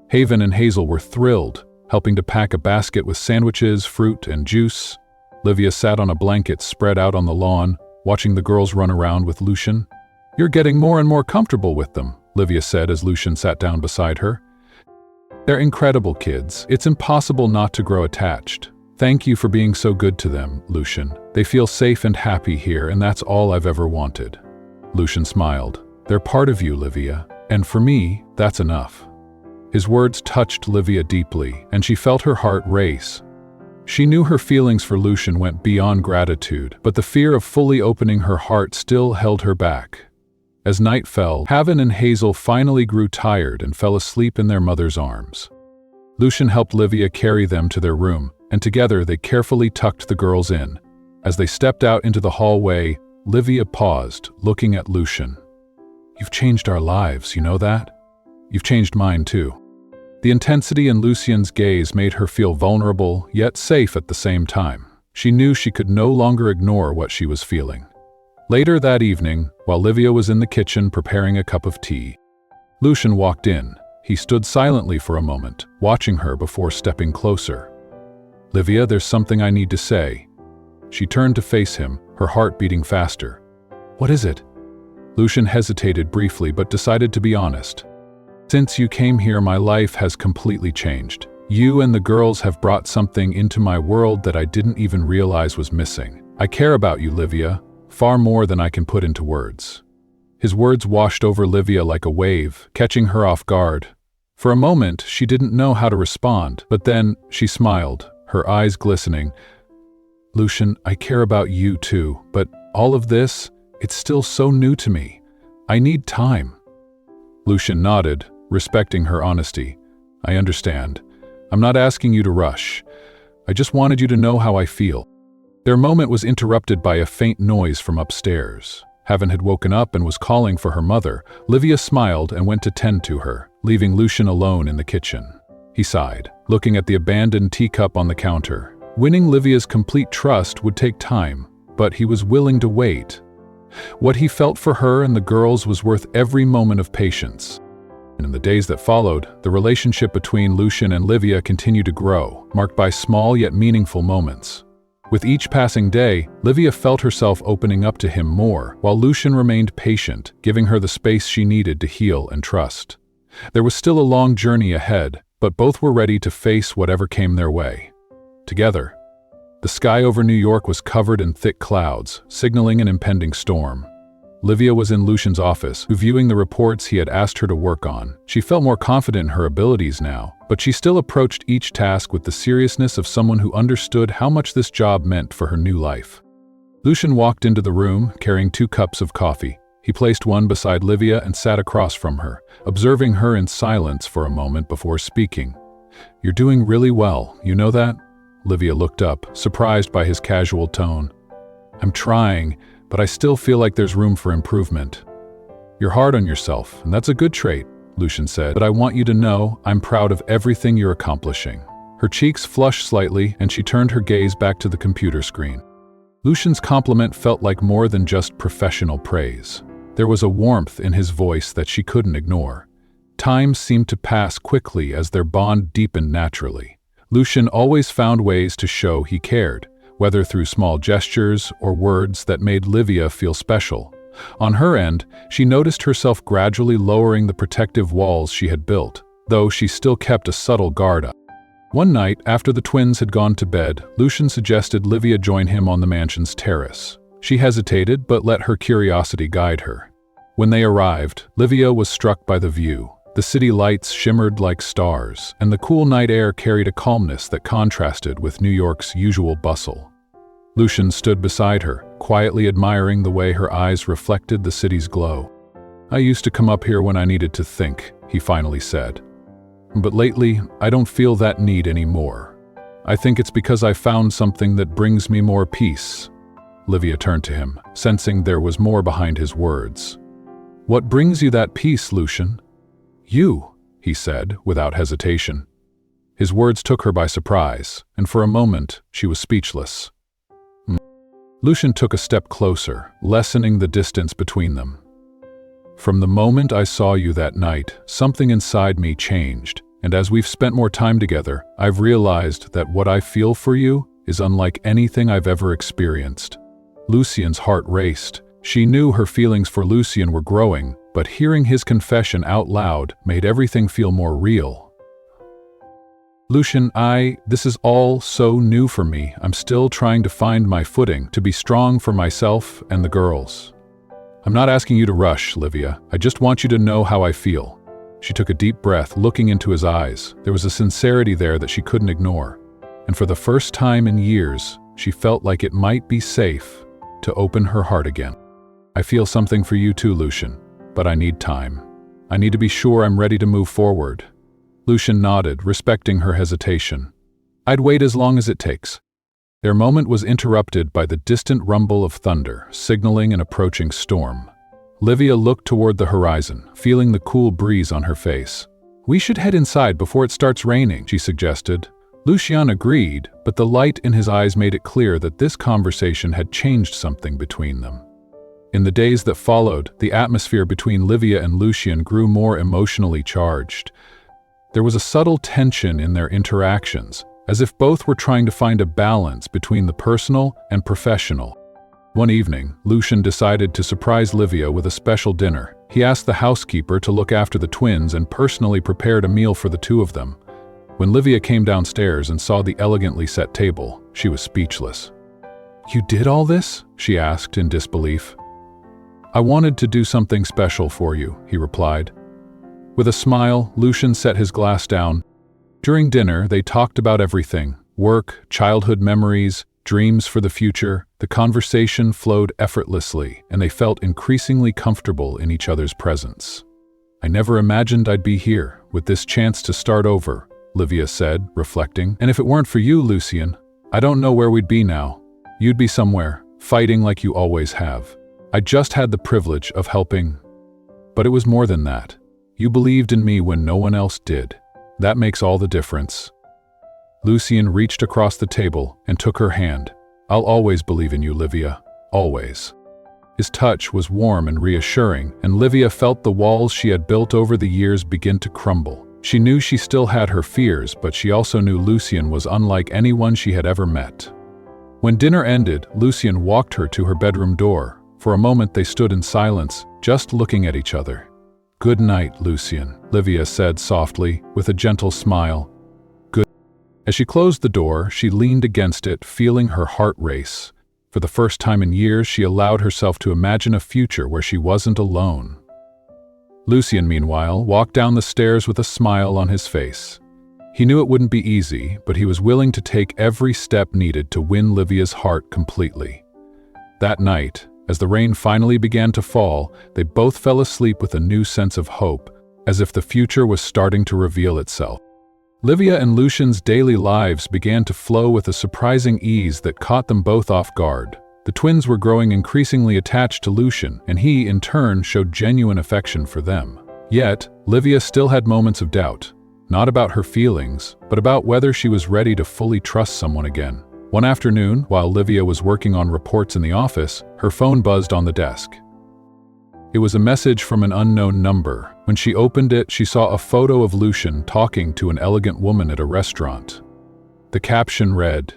Haven and Hazel were thrilled, helping to pack a basket with sandwiches, fruit, and juice. Livia sat on a blanket spread out on the lawn, watching the girls run around with Lucian. "You're getting more and more comfortable with them," Livia said as Lucian sat down beside her. "They're incredible kids. It's impossible not to grow attached. Thank you for being so good to them, Lucian. They feel safe and happy here, and that's all I've ever wanted." Lucian smiled. "They're part of you, Livia, and for me, that's enough." His words touched Livia deeply, and she felt her heart race. She knew her feelings for Lucian went beyond gratitude, but the fear of fully opening her heart still held her back. As night fell, Haven and Hazel finally grew tired and fell asleep in their mother's arms. Lucian helped Livia carry them to their room, and together they carefully tucked the girls in. As they stepped out into the hallway, Livia paused, looking at Lucian. "You've changed our lives, you know that? You've changed mine too." The intensity in Lucian's gaze made her feel vulnerable, yet safe at the same time. She knew she could no longer ignore what she was feeling. Later that evening, while Livia was in the kitchen preparing a cup of tea, Lucian walked in. He stood silently for a moment, watching her before stepping closer. "Livia, there's something I need to say." She turned to face him, her heart beating faster. "What is it?" Lucian hesitated briefly but decided to be honest. "Since you came here, my life has completely changed. You and the girls have brought something into my world that I didn't even realize was missing. I care about you, Livia, far more than I can put into words." His words washed over Livia like a wave, catching her off guard. For a moment, she didn't know how to respond, but then she smiled, her eyes glistening. "Lucian, I care about you too, but all of this, it's still so new to me. I need time." Lucian nodded, respecting her honesty. "I understand. I'm not asking you to rush. I just wanted you to know how I feel." Their moment was interrupted by a faint noise from upstairs. Haven had woken up and was calling for her mother. Livia smiled and went to tend to her, leaving Lucian alone in the kitchen. He sighed, looking at the abandoned teacup on the counter. Winning Livia's complete trust would take time, but he was willing to wait. What he felt for her and the girls was worth every moment of patience. And in the days that followed, the relationship between Lucian and Livia continued to grow, marked by small yet meaningful moments. With each passing day, Livia felt herself opening up to him more, while Lucian remained patient, giving her the space she needed to heal and trust. There was still a long journey ahead, but both were ready to face whatever came their way. Together. The sky over New York was covered in thick clouds, signaling an impending storm. Livia was in Lucian's office, reviewing the reports he had asked her to work on. She felt more confident in her abilities now, but she still approached each task with the seriousness of someone who understood how much this job meant for her new life. Lucian walked into the room, carrying 2 cups of coffee. He placed one beside Livia and sat across from her, observing her in silence for a moment before speaking. "You're doing really well, you know that?" Livia looked up, surprised by his casual tone. "I'm trying, but I still feel like there's room for improvement." "You're hard on yourself, and that's a good trait," Lucian said, "but I want you to know I'm proud of everything you're accomplishing." Her cheeks flushed slightly, and she turned her gaze back to the computer screen. Lucian's compliment felt like more than just professional praise. There was a warmth in his voice that she couldn't ignore. Time seemed to pass quickly as their bond deepened naturally. Lucian always found ways to show he cared, whether through small gestures or words that made Livia feel special. On her end, she noticed herself gradually lowering the protective walls she had built, though she still kept a subtle guard up. One night, after the twins had gone to bed, Lucian suggested Livia join him on the mansion's terrace. She hesitated, but let her curiosity guide her. When they arrived, Livia was struck by the view. The city lights shimmered like stars, and the cool night air carried a calmness that contrasted with New York's usual bustle. Lucian stood beside her, quietly admiring the way her eyes reflected the city's glow. "I used to come up here when I needed to think," he finally said. "But lately, I don't feel that need anymore. I think it's because I found something that brings me more peace." Livia turned to him, sensing there was more behind his words. "What brings you that peace, Lucian?" "You," he said, without hesitation. His words took her by surprise, and for a moment, she was speechless. Lucian took a step closer, lessening the distance between them. "From the moment I saw you that night, something inside me changed, and as we've spent more time together, I've realized that what I feel for you is unlike anything I've ever experienced." Lucian's heart raced. She knew her feelings for Lucian were growing, but hearing his confession out loud made everything feel more real. "Lucian, this is all so new for me. I'm still trying to find my footing, to be strong for myself and the girls." "I'm not asking you to rush, Livia. I just want you to know how I feel." She took a deep breath, looking into his eyes. There was a sincerity there that she couldn't ignore. And for the first time in years, she felt like it might be safe to open her heart again. "I feel something for you too, Lucian, but I need time. I need to be sure I'm ready to move forward." Lucian nodded, respecting her hesitation. "I'd wait as long as it takes." Their moment was interrupted by the distant rumble of thunder, signaling an approaching storm. Livia looked toward the horizon, feeling the cool breeze on her face. "We should head inside before it starts raining," she suggested. Lucian agreed, but the light in his eyes made it clear that this conversation had changed something between them. In the days that followed, the atmosphere between Livia and Lucian grew more emotionally charged. There was a subtle tension in their interactions, as if both were trying to find a balance between the personal and professional. One evening, Lucian decided to surprise Livia with a special dinner. He asked the housekeeper to look after the twins and personally prepared a meal for the two of them. When Livia came downstairs and saw the elegantly set table, she was speechless. "You did all this?" she asked in disbelief. "I wanted to do something special for you," he replied. With a smile, Lucian set his glass down. During dinner, they talked about everything: work, childhood memories, dreams for the future. The conversation flowed effortlessly, and they felt increasingly comfortable in each other's presence. "I never imagined I'd be here, with this chance to start over," Livia said, reflecting. "And if it weren't for you, Lucian, I don't know where we'd be now. You'd be somewhere, fighting like you always have. I just had the privilege of helping. But it was more than that. You believed in me when no one else did. That makes all the difference." Lucian reached across the table and took her hand. "I'll always believe in you, Livia. Always." His touch was warm and reassuring, and Livia felt the walls she had built over the years begin to crumble. She knew she still had her fears, but she also knew Lucian was unlike anyone she had ever met. When dinner ended, Lucian walked her to her bedroom door. For a moment they stood in silence, just looking at each other. "Good night, Lucian," Livia said softly, with a gentle smile. "Good." As she closed the door, she leaned against it, feeling her heart race. For the first time in years, she allowed herself to imagine a future where she wasn't alone. Lucian, meanwhile, walked down the stairs with a smile on his face. He knew it wouldn't be easy, but he was willing to take every step needed to win Livia's heart completely. That night, as the rain finally began to fall, they both fell asleep with a new sense of hope, as if the future was starting to reveal itself. Livia and Lucian's daily lives began to flow with a surprising ease that caught them both off guard. The twins were growing increasingly attached to Lucian, and he, in turn, showed genuine affection for them. Yet, Livia still had moments of doubt, not about her feelings, but about whether she was ready to fully trust someone again. One afternoon, while Livia was working on reports in the office, her phone buzzed on the desk. It was a message from an unknown number. When she opened it, she saw a photo of Lucian talking to an elegant woman at a restaurant. The caption read,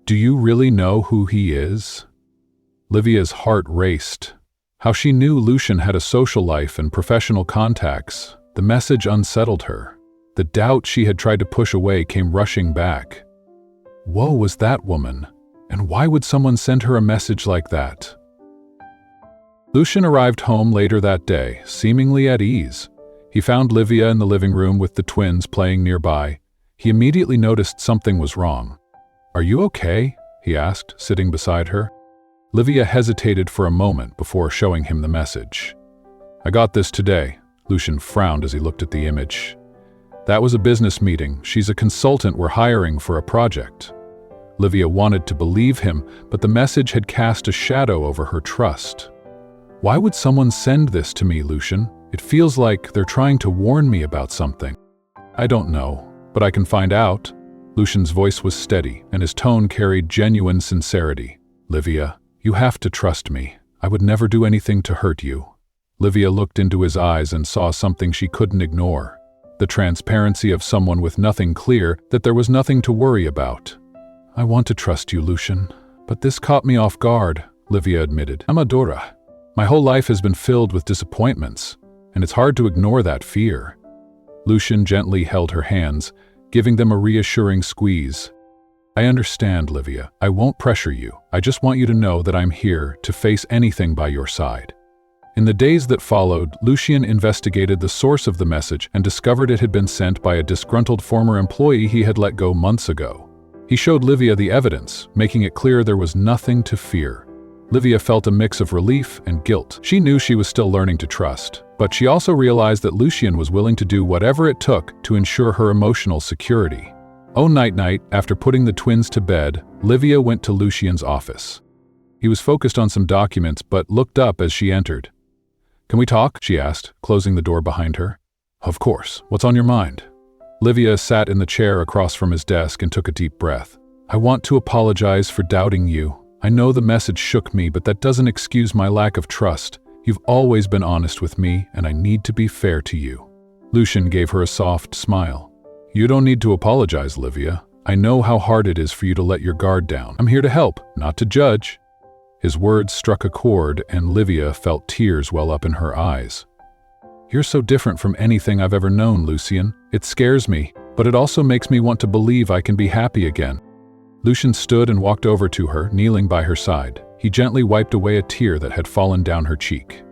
"Do you really know who he is?" Livia's heart raced. How she knew Lucian had a social life and professional contacts. The message unsettled her. The doubt she had tried to push away came rushing back. Woe was that woman, and why would someone send her a message like that? Lucian arrived home later that day, seemingly at ease. He found Livia in the living room with the twins playing nearby. He immediately noticed something was wrong. "Are you okay?" he asked, sitting beside her. Livia hesitated for a moment before showing him the message. "I got this today." Lucian frowned as he looked at the image. "That was a business meeting. She's a consultant we're hiring for a project." Livia wanted to believe him, but the message had cast a shadow over her trust. "Why would someone send this to me, Lucian? It feels like they're trying to warn me about something." "I don't know, but I can find out." Lucian's voice was steady, and his tone carried genuine sincerity. "Livia, you have to trust me. I would never do anything to hurt you." Livia looked into his eyes and saw something she couldn't ignore. The transparency of someone with nothing clear, that there was nothing to worry about. "I want to trust you, Lucian, but this caught me off guard," Livia admitted. "I'm Adora. My whole life has been filled with disappointments, and it's hard to ignore that fear." Lucian gently held her hands, giving them a reassuring squeeze. "I understand, Livia. I won't pressure you. I just want you to know that I'm here to face anything by your side." In the days that followed, Lucian investigated the source of the message and discovered it had been sent by a disgruntled former employee he had let go months ago. He showed Livia the evidence, making it clear there was nothing to fear. Livia felt a mix of relief and guilt. She knew she was still learning to trust, but she also realized that Lucian was willing to do whatever it took to ensure her emotional security. Night, after putting the twins to bed, Livia went to Lucian's office. He was focused on some documents, but looked up as she entered. "Can we talk?" she asked, closing the door behind her. "Of course. What's on your mind?" Livia sat in the chair across from his desk and took a deep breath. "I want to apologize for doubting you. I know the message shook me, but that doesn't excuse my lack of trust. You've always been honest with me, and I need to be fair to you." Lucian gave her a soft smile. "You don't need to apologize, Livia. I know how hard it is for you to let your guard down. I'm here to help, not to judge." His words struck a chord, and Livia felt tears well up in her eyes. "You're so different from anything I've ever known, Lucian. It scares me, but it also makes me want to believe I can be happy again." Lucian stood and walked over to her, kneeling by her side. He gently wiped away a tear that had fallen down her cheek.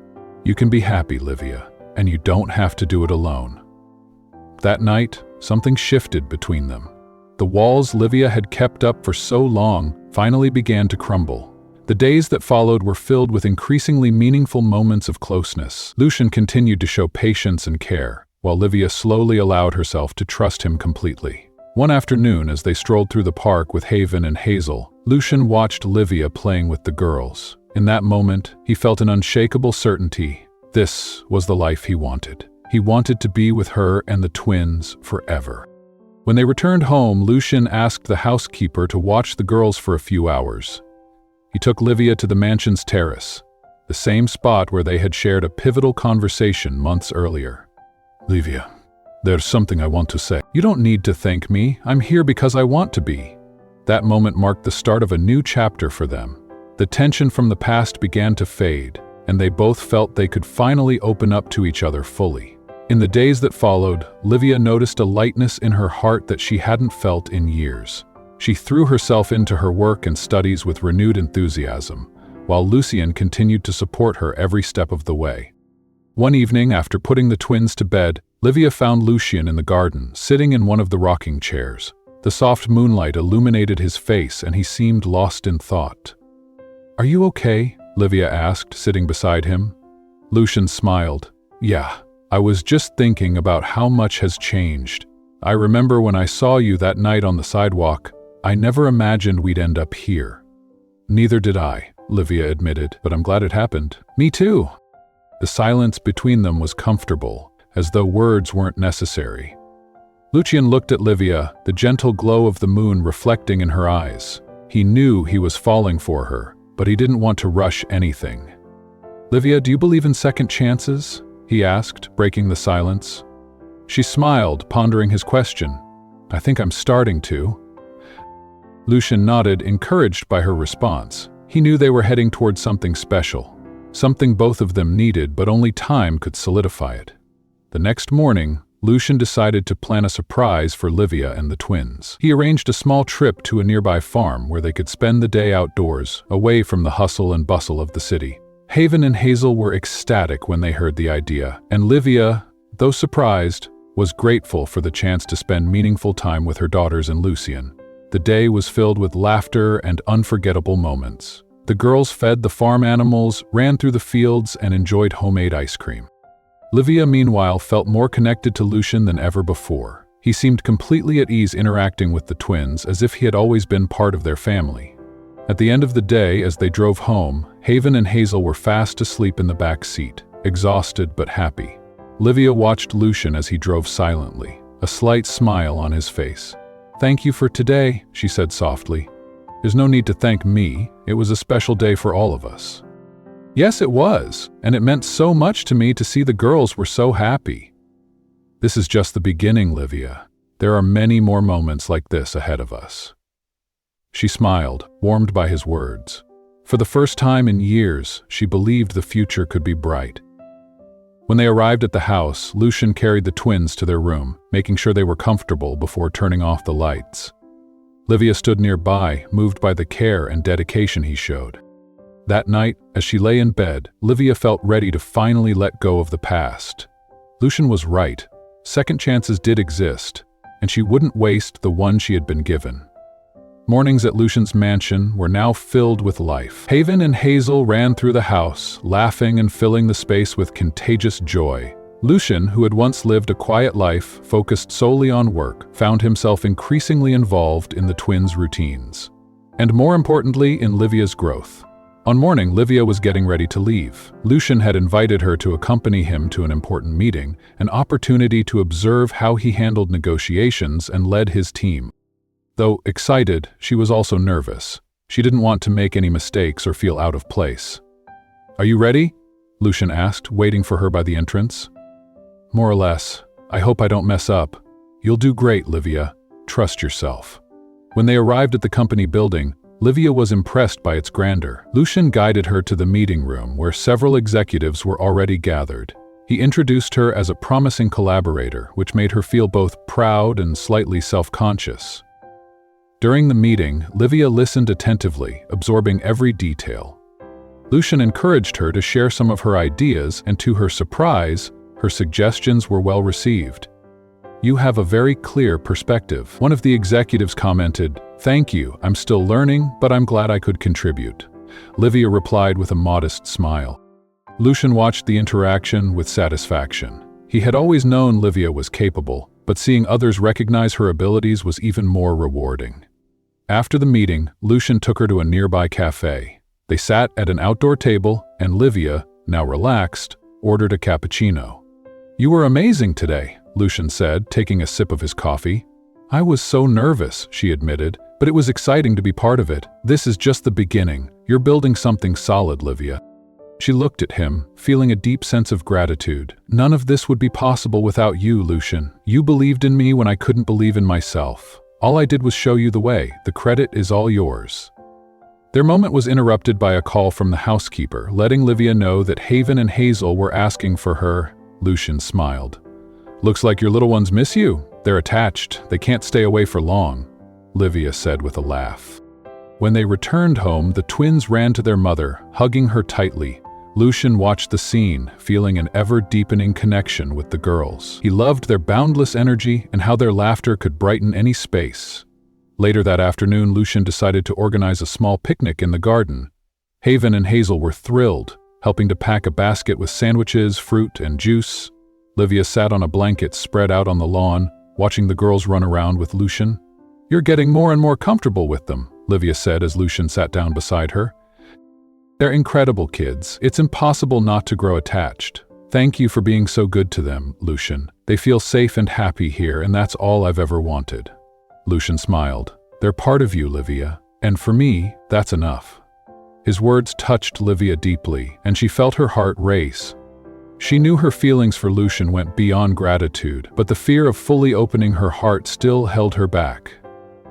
"You can be happy, Livia, and you don't have to do it alone." That night, something shifted between them. The walls Livia had kept up for so long finally began to crumble. The days that followed were filled with increasingly meaningful moments of closeness. Lucian continued to show patience and care, while Livia slowly allowed herself to trust him completely. One afternoon, as they strolled through the park with Haven and Hazel, Lucian watched Livia playing with the girls. In that moment, he felt an unshakable certainty. This was the life he wanted. He wanted to be with her and the twins forever. When they returned home, Lucian asked the housekeeper to watch the girls for a few hours. He took Livia to the mansion's terrace, the same spot where they had shared a pivotal conversation months earlier. "Livia, there's something I want to say." "You don't need to thank me. I'm here because I want to be." That moment marked the start of a new chapter for them. The tension from the past began to fade, and they both felt they could finally open up to each other fully. In the days that followed, Livia noticed a lightness in her heart that she hadn't felt in years. She threw herself into her work and studies with renewed enthusiasm, while Lucian continued to support her every step of the way. One evening, after putting the twins to bed, Livia found Lucian in the garden, sitting in one of the rocking chairs. The soft moonlight illuminated his face, and he seemed lost in thought. "Are you okay?" Livia asked, sitting beside him. Lucian smiled. "Yeah, I was just thinking about how much has changed. I remember when I saw you that night on the sidewalk, I never imagined we'd end up here." "Neither did I," Livia admitted, "but I'm glad it happened." "Me too." The silence between them was comfortable, as though words weren't necessary. Lucian looked at Livia, the gentle glow of the moon reflecting in her eyes. He knew he was falling for her, but he didn't want to rush anything. "Livia, do you believe in second chances?" he asked, breaking the silence. She smiled, pondering his question. "I think I'm starting to." Lucian nodded, encouraged by her response. He knew they were heading towards something special, something both of them needed, but only time could solidify it. The next morning, Lucian decided to plan a surprise for Livia and the twins. He arranged a small trip to a nearby farm where they could spend the day outdoors, away from the hustle and bustle of the city. Haven and Hazel were ecstatic when they heard the idea, and Livia, though surprised, was grateful for the chance to spend meaningful time with her daughters and Lucian. The day was filled with laughter and unforgettable moments. The girls fed the farm animals, ran through the fields, and enjoyed homemade ice cream. Livia, meanwhile, felt more connected to Lucian than ever before. He seemed completely at ease interacting with the twins, as if he had always been part of their family. At the end of the day, as they drove home, Haven and Hazel were fast asleep in the back seat, exhausted but happy. Livia watched Lucian as he drove silently, a slight smile on his face. "Thank you for today," she said softly. "There's no need to thank me. It was a special day for all of us." "Yes, it was, and it meant so much to me to see the girls were so happy." "This is just the beginning, Livia. There are many more moments like this ahead of us." She smiled, warmed by his words. For the first time in years, she believed the future could be bright. When they arrived at the house, Lucian carried the twins to their room, making sure they were comfortable before turning off the lights. Livia stood nearby, moved by the care and dedication he showed. That night, as she lay in bed, Livia felt ready to finally let go of the past. Lucian was right. Second chances did exist, and she wouldn't waste the one she had been given. Mornings at Lucian's mansion were now filled with life. Haven and Hazel ran through the house, laughing and filling the space with contagious joy. Lucian, who had once lived a quiet life, focused solely on work, found himself increasingly involved in the twins' routines. And more importantly, in Livia's growth. One morning, Livia was getting ready to leave. Lucian had invited her to accompany him to an important meeting, an opportunity to observe how he handled negotiations and led his team. Though excited, she was also nervous. She didn't want to make any mistakes or feel out of place. "Are you ready?" Lucian asked, waiting for her by the entrance. "More or less. I hope I don't mess up." "You'll do great, Livia. Trust yourself." When they arrived at the company building, Livia was impressed by its grandeur. Lucian guided her to the meeting room, where several executives were already gathered. He introduced her as a promising collaborator, which made her feel both proud and slightly self-conscious. During the meeting, Livia listened attentively, absorbing every detail. Lucian encouraged her to share some of her ideas, and to her surprise, her suggestions were well received. "You have a very clear perspective." One of the executives commented, "Thank you, I'm still learning, but I'm glad I could contribute." Livia replied with a modest smile. Lucian watched the interaction with satisfaction. He had always known Livia was capable, but seeing others recognize her abilities was even more rewarding. After the meeting, Lucian took her to a nearby cafe. They sat at an outdoor table, and Livia, now relaxed, ordered a cappuccino. "You were amazing today," Lucian said, taking a sip of his coffee. "I was so nervous," she admitted, "but it was exciting to be part of it. This is just the beginning. You're building something solid, Livia." She looked at him, feeling a deep sense of gratitude. "None of this would be possible without you, Lucian. You believed in me when I couldn't believe in myself. All I did was show you the way. The credit is all yours." Their moment was interrupted by a call from the housekeeper, letting Livia know that Haven and Hazel were asking for her. Lucian smiled. "Looks like your little ones miss you. They're attached. They can't stay away for long," Livia said with a laugh. When they returned home, the twins ran to their mother, hugging her tightly. Lucian watched the scene, feeling an ever-deepening connection with the girls. He loved their boundless energy and how their laughter could brighten any space. Later that afternoon, Lucian decided to organize a small picnic in the garden. Haven and Hazel were thrilled, helping to pack a basket with sandwiches, fruit, and juice. Livia sat on a blanket spread out on the lawn, watching the girls run around with Lucian. "You're getting more and more comfortable with them," Livia said as Lucian sat down beside her. "They're incredible kids. It's impossible not to grow attached. Thank you for being so good to them, Lucian. They feel safe and happy here, and that's all I've ever wanted." Lucian smiled. "They're part of you, Livia, and for me, that's enough." His words touched Livia deeply, and she felt her heart race. She knew her feelings for Lucian went beyond gratitude, but the fear of fully opening her heart still held her back.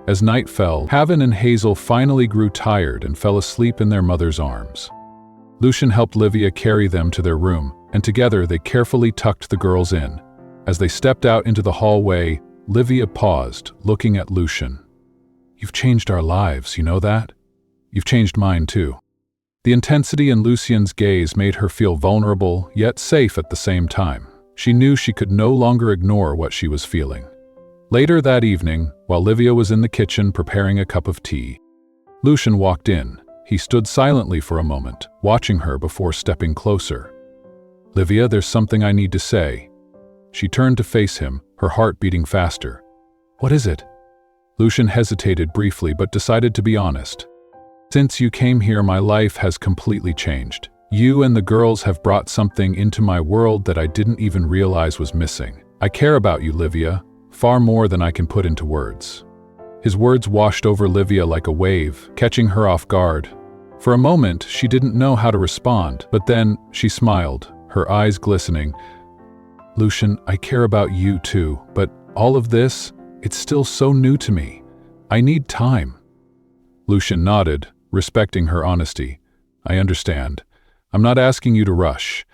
As night fell, Haven and Hazel finally grew tired and fell asleep in their mother's arms. Lucian helped Livia carry them to their room, and together they carefully tucked the girls in. As they stepped out into the hallway, Livia paused, looking at Lucian. "You've changed our lives, you know that? You've changed mine too." The intensity in Lucian's gaze made her feel vulnerable, yet safe at the same time. She knew she could no longer ignore what she was feeling. Later that evening, while Livia was in the kitchen preparing a cup of tea, Lucian walked in. He stood silently for a moment, watching her before stepping closer. "Livia, there's something I need to say." She turned to face him, her heart beating faster. "What is it?" Lucian hesitated briefly but decided to be honest. "Since you came here, my life has completely changed. You and the girls have brought something into my world that I didn't even realize was missing. I care about you, Livia, far more than I can put into words." His words washed over Livia like a wave, catching her off guard. For a moment, she didn't know how to respond, but then she smiled, her eyes glistening. "Lucian, I care about you too, but all of this, it's still so new to me. I need time." Lucian nodded, respecting her honesty. "I understand. I'm not asking you to rush.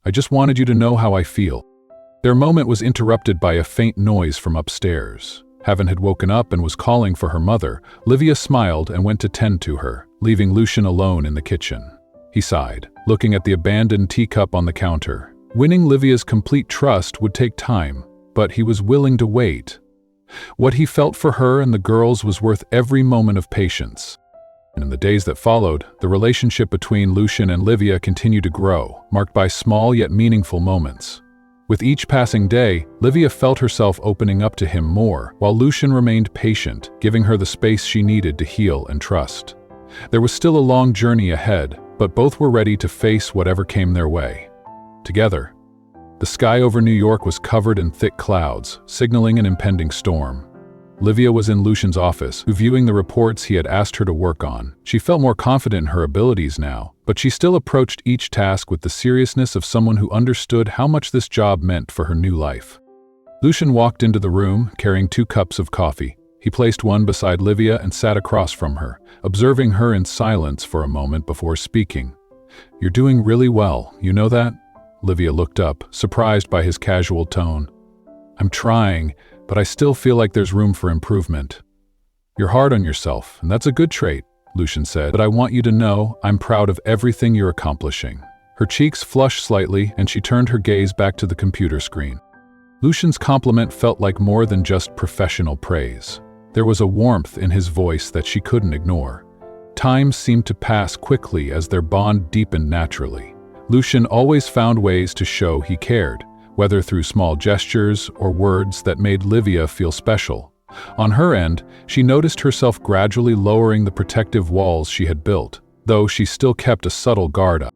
I just wanted you to know how I feel." Their moment was interrupted by a faint noise from upstairs. Haven had woken up and was calling for her mother. Livia smiled and went to tend to her, leaving Lucian alone in the kitchen. He sighed, looking at the abandoned teacup on the counter. Winning Livia's complete trust would take time, but he was willing to wait. What he felt for her and the girls was worth every moment of patience. And in the days that followed, the relationship between Lucian and Livia continued to grow, marked by small yet meaningful moments. With each passing day, Livia felt herself opening up to him more, while Lucian remained patient, giving her the space she needed to heal and trust. There was still a long journey ahead, but both were ready to face whatever came their way. Together, the sky over New York was covered in thick clouds, signaling an impending storm. Livia was in Lucian's office, reviewing the reports he had asked her to work on. She felt more confident in her abilities now, but she still approached each task with the seriousness of someone who understood how much this job meant for her new life. Lucian walked into the room, carrying 2 cups of coffee. He placed one beside Livia and sat across from her, observing her in silence for a moment before speaking. "You're doing really well, you know that?" Livia looked up, surprised by his casual tone. "I'm trying, but I still feel like there's room for improvement." "You're hard on yourself, and that's a good trait," Lucian said, "but I want you to know I'm proud of everything you're accomplishing." Her cheeks flushed slightly, and she turned her gaze back to the computer screen. Lucian's compliment felt like more than just professional praise. There was a warmth in his voice that she couldn't ignore. Time seemed to pass quickly as their bond deepened naturally. Lucian always found ways to show he cared, whether through small gestures or words that made Livia feel special. On her end, she noticed herself gradually lowering the protective walls she had built, though she still kept a subtle guard up.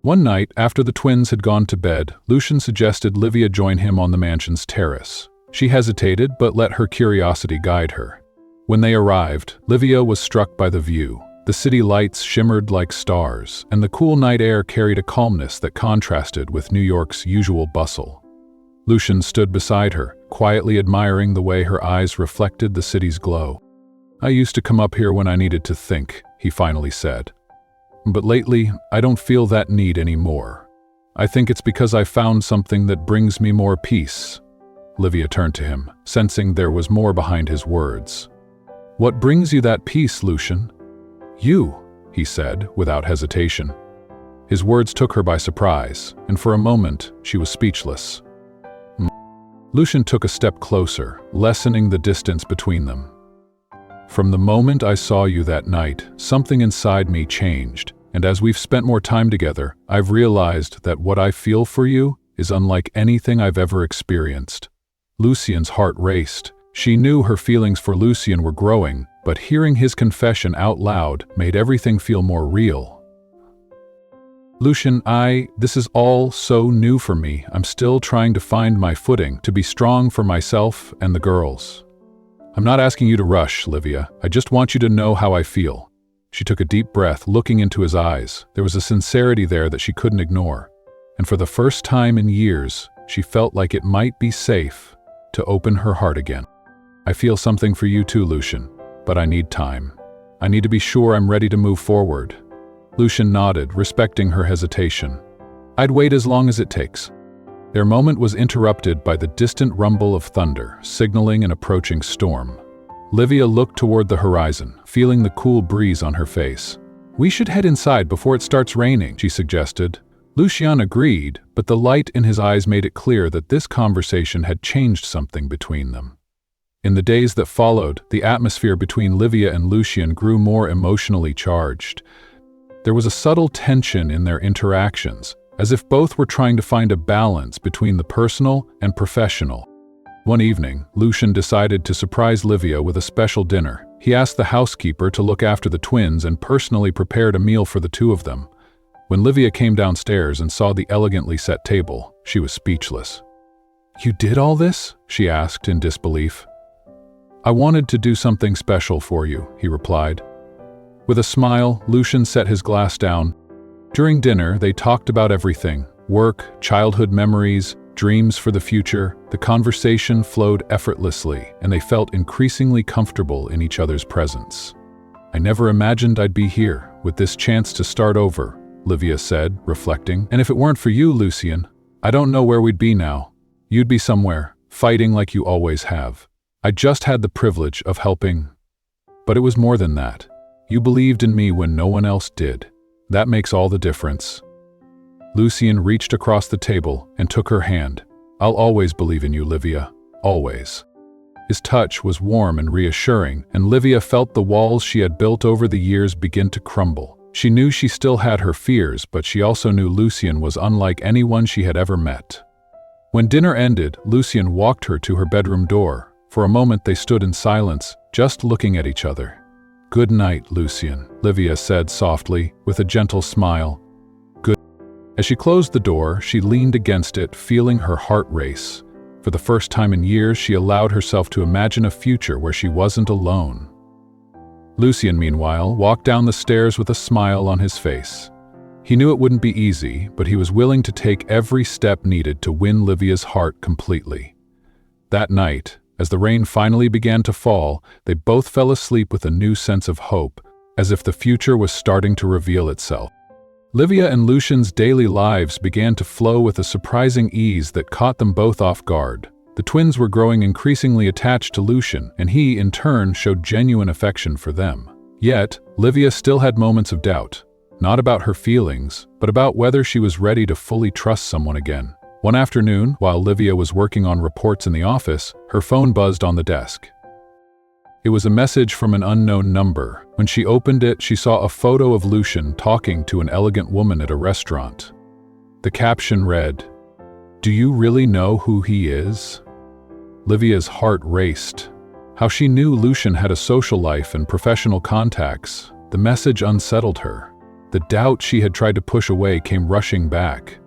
One night, after the twins had gone to bed, Lucian suggested Livia join him on the mansion's terrace. She hesitated, but let her curiosity guide her. When they arrived, Livia was struck by the view. The city lights shimmered like stars, and the cool night air carried a calmness that contrasted with New York's usual bustle. Lucian stood beside her, quietly admiring the way her eyes reflected the city's glow. "I used to come up here when I needed to think," he finally said. "But lately, I don't feel that need anymore. I think it's because I found something that brings me more peace." Livia turned to him, sensing there was more behind his words. "What brings you that peace, Lucian?" "You," he said, without hesitation. His words took her by surprise, and for a moment, she was speechless. Lucian took a step closer, lessening the distance between them. "From the moment I saw you that night, something inside me changed, and as we've spent more time together, I've realized that what I feel for you is unlike anything I've ever experienced." Lucian's heart raced. She knew her feelings for Lucian were growing, but hearing his confession out loud made everything feel more real. "Lucian, this is all so new for me. I'm still trying to find my footing, to be strong for myself and the girls." "I'm not asking you to rush, Livia. I just want you to know how I feel." She took a deep breath, looking into his eyes. There was a sincerity there that she couldn't ignore. And for the first time in years, she felt like it might be safe to open her heart again. "I feel something for you too, Lucian, but I need time. I need to be sure I'm ready to move forward." Lucian nodded, respecting her hesitation. "I'd wait as long as it takes." Their moment was interrupted by the distant rumble of thunder, signaling an approaching storm. Livia looked toward the horizon, feeling the cool breeze on her face. "We should head inside before it starts raining," she suggested. Lucian agreed, but the light in his eyes made it clear that this conversation had changed something between them. In the days that followed, the atmosphere between Livia and Lucian grew more emotionally charged. There was a subtle tension in their interactions, as if both were trying to find a balance between the personal and professional. One evening, Lucian decided to surprise Livia with a special dinner. He asked the housekeeper to look after the twins and personally prepared a meal for the two of them. When Livia came downstairs and saw the elegantly set table, she was speechless. "You did all this?" she asked in disbelief. "I wanted to do something special for you," he replied. With a smile, Lucian set his glass down. During dinner, they talked about everything: work, childhood memories, dreams for the future. The conversation flowed effortlessly, and they felt increasingly comfortable in each other's presence. "I never imagined I'd be here, with this chance to start over," Livia said, reflecting. "And if it weren't for you, Lucian, I don't know where we'd be now. You'd be somewhere, fighting like you always have. I just had the privilege of helping. But it was more than that. You believed in me when no one else did. That makes all the difference." Lucian reached across the table and took her hand. "I'll always believe in you, Livia. Always." His touch was warm and reassuring, and Livia felt the walls she had built over the years begin to crumble. She knew she still had her fears, but she also knew Lucian was unlike anyone she had ever met. When dinner ended, Lucian walked her to her bedroom door. For a moment they stood in silence, just looking at each other. "Good night, Lucian," Livia said softly, with a gentle smile. "Good." As she closed the door, she leaned against it, feeling her heart race. For the first time in years, she allowed herself to imagine a future where she wasn't alone. Lucian, meanwhile, walked down the stairs with a smile on his face. He knew it wouldn't be easy, but he was willing to take every step needed to win Livia's heart completely. That night, as the rain finally began to fall, they both fell asleep with a new sense of hope, as if the future was starting to reveal itself. Livia and Lucian's daily lives began to flow with a surprising ease that caught them both off guard. The twins were growing increasingly attached to Lucian, and he, in turn, showed genuine affection for them. Yet, Livia still had moments of doubt, not about her feelings, but about whether she was ready to fully trust someone again. One afternoon, while Livia was working on reports in the office, her phone buzzed on the desk. It was a message from an unknown number. When she opened it, she saw a photo of Lucian talking to an elegant woman at a restaurant. The caption read, "Do you really know who he is?" Livia's heart raced. How she knew Lucian had a social life and professional contacts. The message unsettled her. The doubt she had tried to push away came rushing back.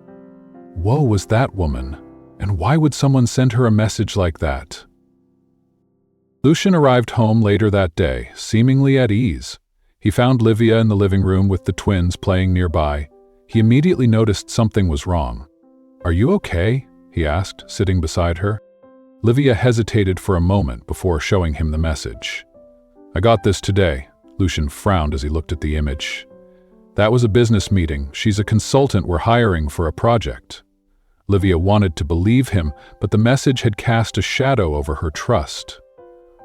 Woe was that woman, and why would someone send her a message like that? Lucian arrived home later that day, seemingly at ease. He found Livia in the living room with the twins playing nearby. He immediately noticed something was wrong. "Are you okay?" he asked, sitting beside her. Livia hesitated for a moment before showing him the message. "I got this today. Lucian frowned as he looked at the image. That was a business meeting. She's a consultant we're hiring for a project. Livia wanted to believe him, but the message had cast a shadow over her trust.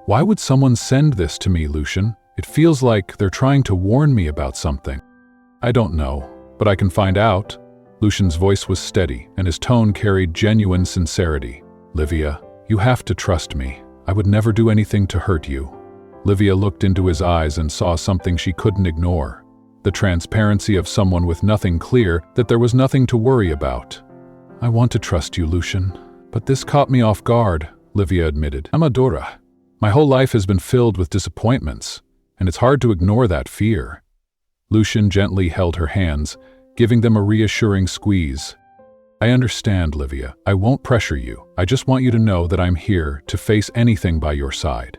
Why would someone send this to me, Lucian? It feels like they're trying to warn me about something. I don't know, but I can find out. Lucian's voice was steady, and his tone carried genuine sincerity. Livia, you have to trust me. I would never do anything to hurt you. Livia looked into his eyes and saw something she couldn't ignore. The transparency of someone with nothing clear, that there was nothing to worry about. I want to trust you, Lucian, but this caught me off guard, Livia admitted. I'm Adora. My whole life has been filled with disappointments, and it's hard to ignore that fear. Lucian gently held her hands, giving them a reassuring squeeze. I understand, Livia. I won't pressure you. I just want you to know that I'm here to face anything by your side.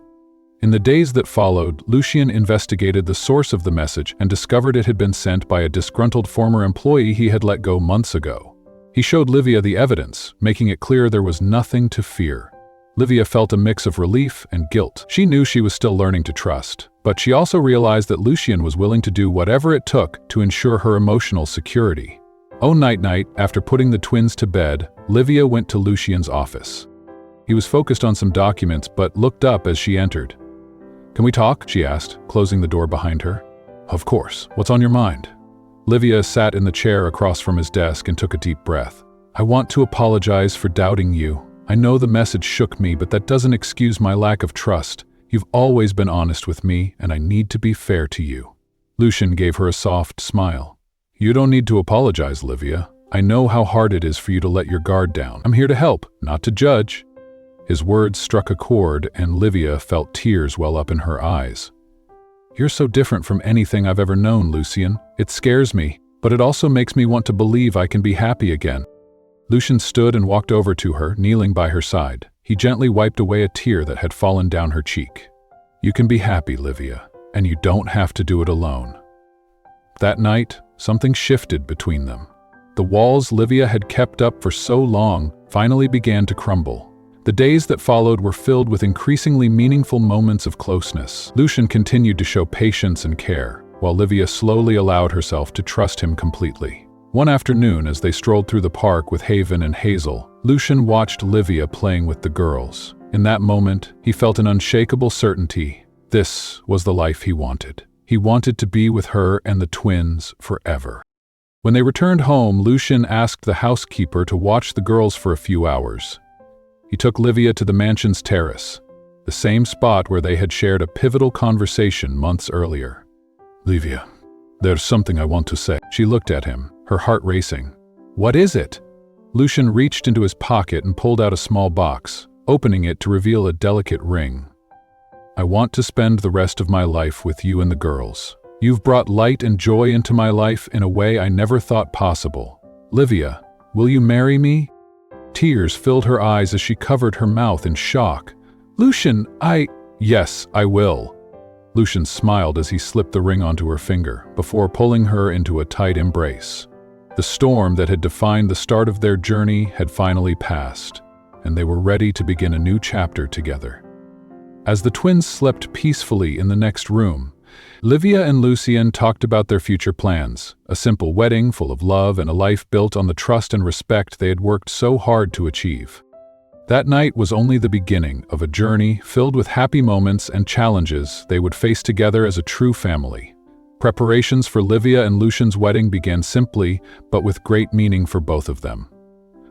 In the days that followed, Lucian investigated the source of the message and discovered it had been sent by a disgruntled former employee he had let go months ago. He showed Livia the evidence, making it clear there was nothing to fear. Livia felt a mix of relief and guilt. She knew she was still learning to trust, but she also realized that Lucian was willing to do whatever it took to ensure her emotional security. Night, after putting the twins to bed, Livia went to Lucian's office. He was focused on some documents but looked up as she entered. Can we talk? She asked, closing the door behind her. Of course. What's on your mind? Livia sat in the chair across from his desk and took a deep breath. I want to apologize for doubting you. I know the message shook me, but that doesn't excuse my lack of trust. You've always been honest with me, and I need to be fair to you. Lucian gave her a soft smile. You don't need to apologize, Livia. I know how hard it is for you to let your guard down. I'm here to help, not to judge. His words struck a chord, and Livia felt tears well up in her eyes. You're so different from anything I've ever known, Lucian. It scares me, but it also makes me want to believe I can be happy again. Lucian stood and walked over to her, kneeling by her side. He gently wiped away a tear that had fallen down her cheek. You can be happy, Livia, and you don't have to do it alone. That night, something shifted between them. The walls Livia had kept up for so long finally began to crumble. The days that followed were filled with increasingly meaningful moments of closeness. Lucian continued to show patience and care, while Livia slowly allowed herself to trust him completely. One afternoon, as they strolled through the park with Haven and Hazel, Lucian watched Livia playing with the girls. In that moment, he felt an unshakable certainty. This was the life he wanted. He wanted to be with her and the twins forever. When they returned home, Lucian asked the housekeeper to watch the girls for a few hours. He took Livia to the mansion's terrace, the same spot where they had shared a pivotal conversation months earlier. Livia, there's something I want to say. She looked at him, her heart racing. What is it? Lucian reached into his pocket and pulled out a small box, opening it to reveal a delicate ring. I want to spend the rest of my life with you and the girls. You've brought light and joy into my life in a way I never thought possible. Livia, will you marry me? Tears filled her eyes as she covered her mouth in shock. Lucian, Yes, I will. Lucian smiled as he slipped the ring onto her finger, before pulling her into a tight embrace. The storm that had defined the start of their journey had finally passed, and they were ready to begin a new chapter together. As the twins slept peacefully in the next room, Livia and Lucian talked about their future plans, a simple wedding full of love and a life built on the trust and respect they had worked so hard to achieve. That night was only the beginning of a journey filled with happy moments and challenges they would face together as a true family. Preparations for Livia and Lucian's wedding began simply, but with great meaning for both of them.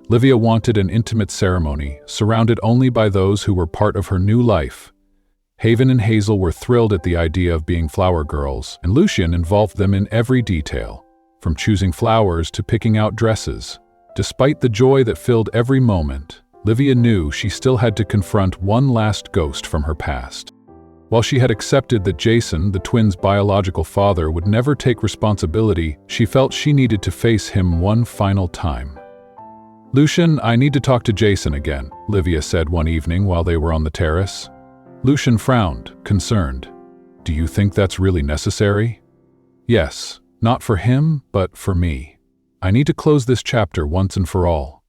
Livia wanted an intimate ceremony, surrounded only by those who were part of her new life. Haven and Hazel were thrilled at the idea of being flower girls, and Lucian involved them in every detail, from choosing flowers to picking out dresses. Despite the joy that filled every moment, Livia knew she still had to confront one last ghost from her past. While she had accepted that Jason, the twins' biological father, would never take responsibility, she felt she needed to face him one final time. Lucian, I need to talk to Jason again, Livia said one evening while they were on the terrace. Lucian frowned, concerned. Do you think that's really necessary? Yes, not for him, but for me. I need to close this chapter once and for all.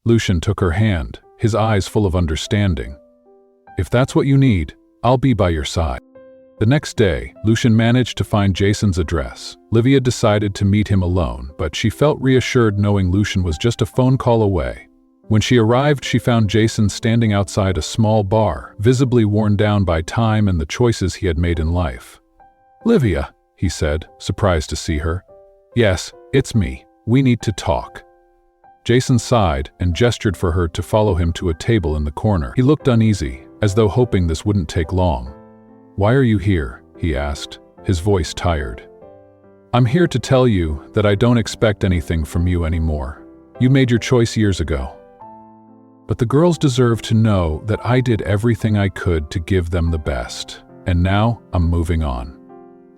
Lucian took her hand, his eyes full of understanding. If that's what you need, I'll be by your side. The next day, Lucian managed to find Jason's address. Livia decided to meet him alone, but she felt reassured knowing Lucian was just a phone call away. When she arrived, she found Jason standing outside a small bar, visibly worn down by time and the choices he had made in life. "Livia," he said, surprised to see her. "Yes, it's me. We need to talk." Jason sighed and gestured for her to follow him to a table in the corner. He looked uneasy, as though hoping this wouldn't take long. "Why are you here?" he asked, his voice tired. "I'm here to tell you that I don't expect anything from you anymore. You made your choice years ago. But the girls deserve to know that I did everything I could to give them the best, and now I'm moving on."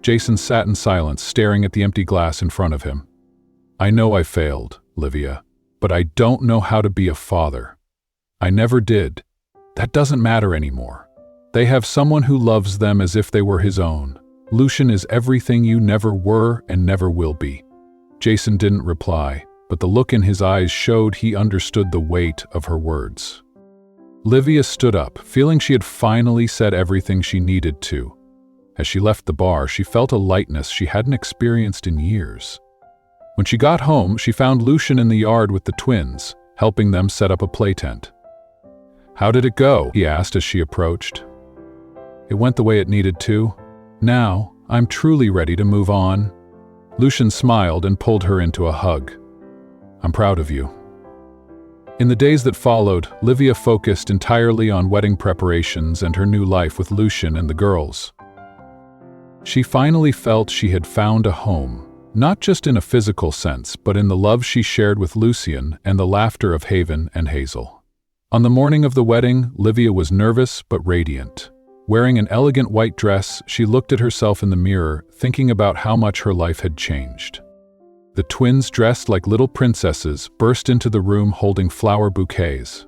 Jason sat in silence, staring at the empty glass in front of him. "I know I failed, Livia, but I don't know how to be a father. I never did. That doesn't matter anymore. They have someone who loves them as if they were his own. Lucian is everything you never were and never will be." Jason didn't reply, but the look in his eyes showed he understood the weight of her words. Livia stood up, feeling she had finally said everything she needed to. As she left the bar, she felt a lightness she hadn't experienced in years. When she got home, she found Lucian in the yard with the twins, helping them set up a play tent. "How did it go?" he asked as she approached. "It went the way it needed to. Now, I'm truly ready to move on." Lucian smiled and pulled her into a hug. "I'm proud of you." In the days that followed, Livia focused entirely on wedding preparations and her new life with Lucian and the girls. She finally felt she had found a home, not just in a physical sense, but in the love she shared with Lucian and the laughter of Haven and Hazel. On the morning of the wedding, Livia was nervous but radiant. Wearing an elegant white dress, she looked at herself in the mirror, thinking about how much her life had changed. The twins, dressed like little princesses, burst into the room holding flower bouquets.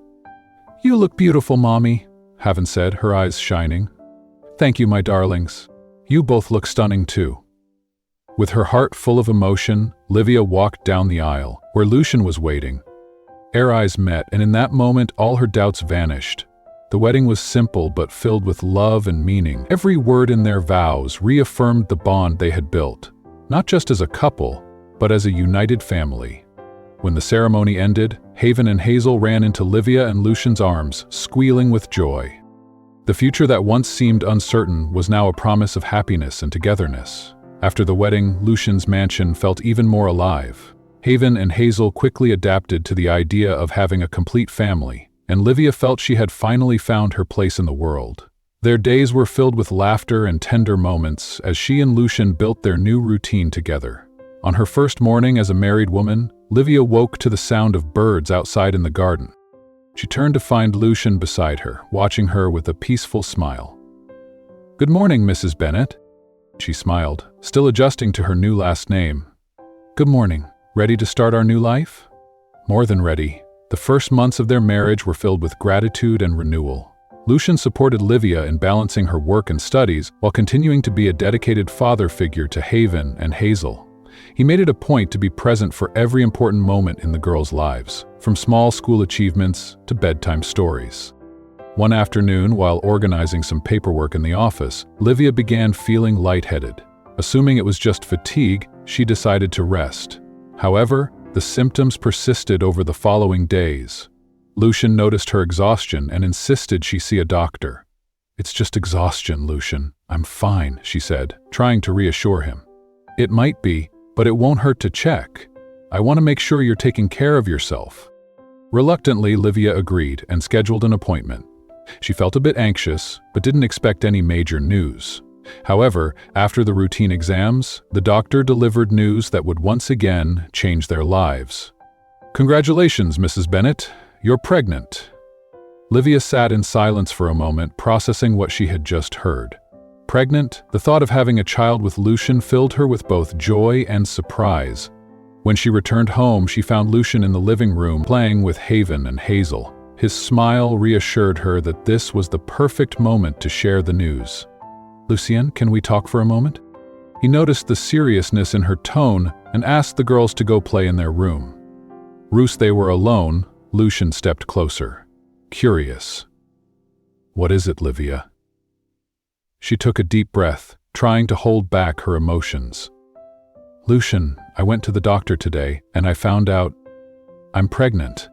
"You look beautiful, Mommy," Haven said, her eyes shining. "Thank you, my darlings. You both look stunning too." With her heart full of emotion, Livia walked down the aisle, where Lucian was waiting. Their eyes met, and in that moment all her doubts vanished. The wedding was simple but filled with love and meaning. Every word in their vows reaffirmed the bond they had built, not just as a couple, but as a united family. When the ceremony ended, Haven and Hazel ran into Livia and Lucian's arms, squealing with joy. The future that once seemed uncertain was now a promise of happiness and togetherness. After the wedding, Lucian's mansion felt even more alive. Haven and Hazel quickly adapted to the idea of having a complete family, and Livia felt she had finally found her place in the world. Their days were filled with laughter and tender moments as she and Lucian built their new routine together. On her first morning as a married woman, Livia woke to the sound of birds outside in the garden. She turned to find Lucian beside her, watching her with a peaceful smile. "Good morning, Mrs. Bennett," she smiled, still adjusting to her new last name. "Good morning. Ready to start our new life?" More than ready. The first months of their marriage were filled with gratitude and renewal. Lucian supported Livia in balancing her work and studies while continuing to be a dedicated father figure to Haven and Hazel. He made it a point to be present for every important moment in the girls' lives, from small school achievements to bedtime stories. One afternoon, while organizing some paperwork in the office, Livia began feeling lightheaded. Assuming it was just fatigue, she decided to rest. However, the symptoms persisted over the following days. Lucian noticed her exhaustion and insisted she see a doctor. "It's just exhaustion, Lucian. I'm fine," she said, trying to reassure him. "It might be, but it won't hurt to check. I want to make sure you're taking care of yourself." Reluctantly, Livia agreed and scheduled an appointment. She felt a bit anxious, but didn't expect any major news. However, after the routine exams, the doctor delivered news that would once again change their lives. "Congratulations, Mrs. Bennett. You're pregnant." Livia sat in silence for a moment, processing what she had just heard. Pregnant, the thought of having a child with Lucian filled her with both joy and surprise. When she returned home, she found Lucian in the living room playing with Haven and Hazel. His smile reassured her that this was the perfect moment to share the news. "Lucian, can we talk for a moment?" He noticed the seriousness in her tone and asked the girls to go play in their room. Once they were alone, Lucian stepped closer, curious. "What is it, Livia?" She took a deep breath, trying to hold back her emotions. "Lucian, I went to the doctor today, and I found out I'm pregnant."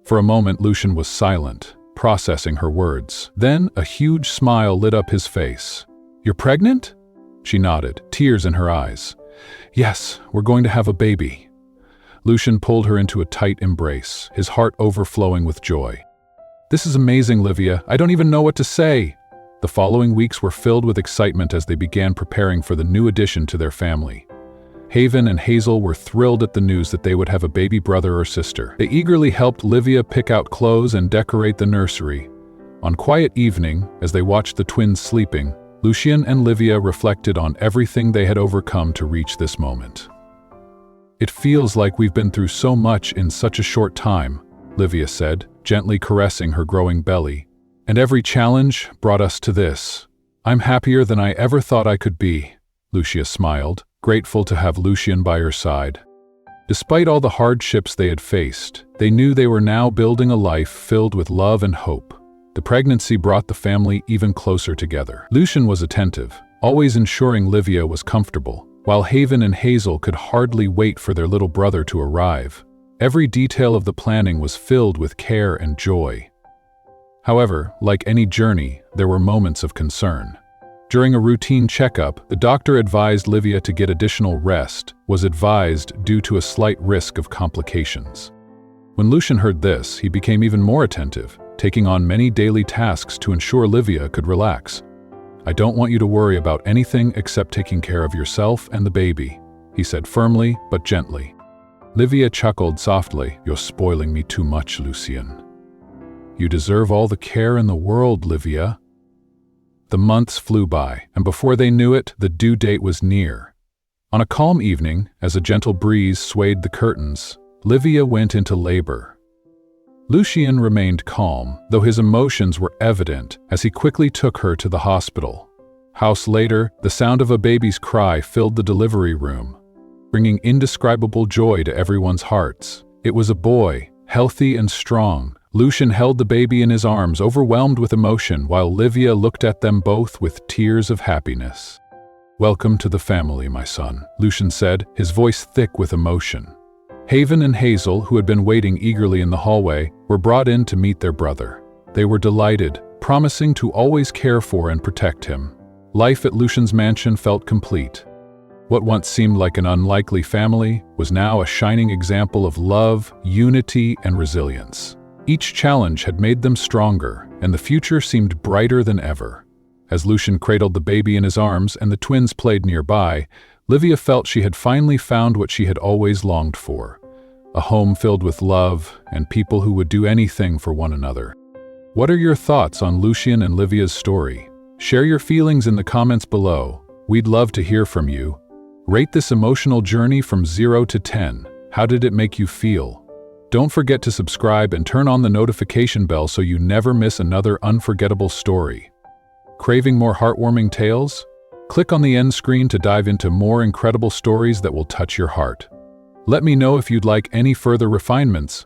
For a moment, Lucian was silent, processing her words. Then a huge smile lit up his face. "You're pregnant?" She nodded, tears in her eyes. "Yes, we're going to have a baby." Lucian pulled her into a tight embrace, his heart overflowing with joy. "This is amazing, Livia. I don't even know what to say." The following weeks were filled with excitement as they began preparing for the new addition to their family. Haven and Hazel were thrilled at the news that they would have a baby brother or sister. They eagerly helped Livia pick out clothes and decorate the nursery. On quiet evening, as they watched the twins sleeping, Lucian and Livia reflected on everything they had overcome to reach this moment. "It feels like we've been through so much in such a short time," Livia said, gently caressing her growing belly. "And every challenge brought us to this. I'm happier than I ever thought I could be." Lucia smiled, grateful to have Lucian by her side. Despite all the hardships they had faced, they knew they were now building a life filled with love and hope. The pregnancy brought the family even closer together. Lucian was attentive, always ensuring Livia was comfortable, while Haven and Hazel could hardly wait for their little brother to arrive. Every detail of the planning was filled with care and joy. However, like any journey, there were moments of concern. During a routine checkup, the doctor advised Livia to get additional rest, was advised due to a slight risk of complications. When Lucian heard this, he became even more attentive, taking on many daily tasks to ensure Livia could relax. "I don't want you to worry about anything except taking care of yourself and the baby," he said firmly but gently. Livia chuckled softly. "You're spoiling me too much, Lucian." "You deserve all the care in the world, Livia." The months flew by, and before they knew it, the due date was near. On a calm evening, as a gentle breeze swayed the curtains, Livia went into labor. Lucian remained calm, though his emotions were evident as he quickly took her to the hospital. Hours later, the sound of a baby's cry filled the delivery room, bringing indescribable joy to everyone's hearts. It was a boy, healthy and strong. Lucian held the baby in his arms, overwhelmed with emotion, while Livia looked at them both with tears of happiness. "Welcome to the family, my son," Lucian said, his voice thick with emotion. Haven and Hazel, who had been waiting eagerly in the hallway, were brought in to meet their brother. They were delighted, promising to always care for and protect him. Life at Lucian's mansion felt complete. What once seemed like an unlikely family was now a shining example of love, unity, and resilience. Each challenge had made them stronger, and the future seemed brighter than ever. As Lucian cradled the baby in his arms and the twins played nearby, Livia felt she had finally found what she had always longed for: a home filled with love and people who would do anything for one another. What are your thoughts on Lucian and Livia's story? Share your feelings in the comments below. We'd love to hear from you. Rate this emotional journey from 0 to 10. How did it make you feel? Don't forget to subscribe and turn on the notification bell so you never miss another unforgettable story. Craving more heartwarming tales? Click on the end screen to dive into more incredible stories that will touch your heart. Let me know if you'd like any further refinements.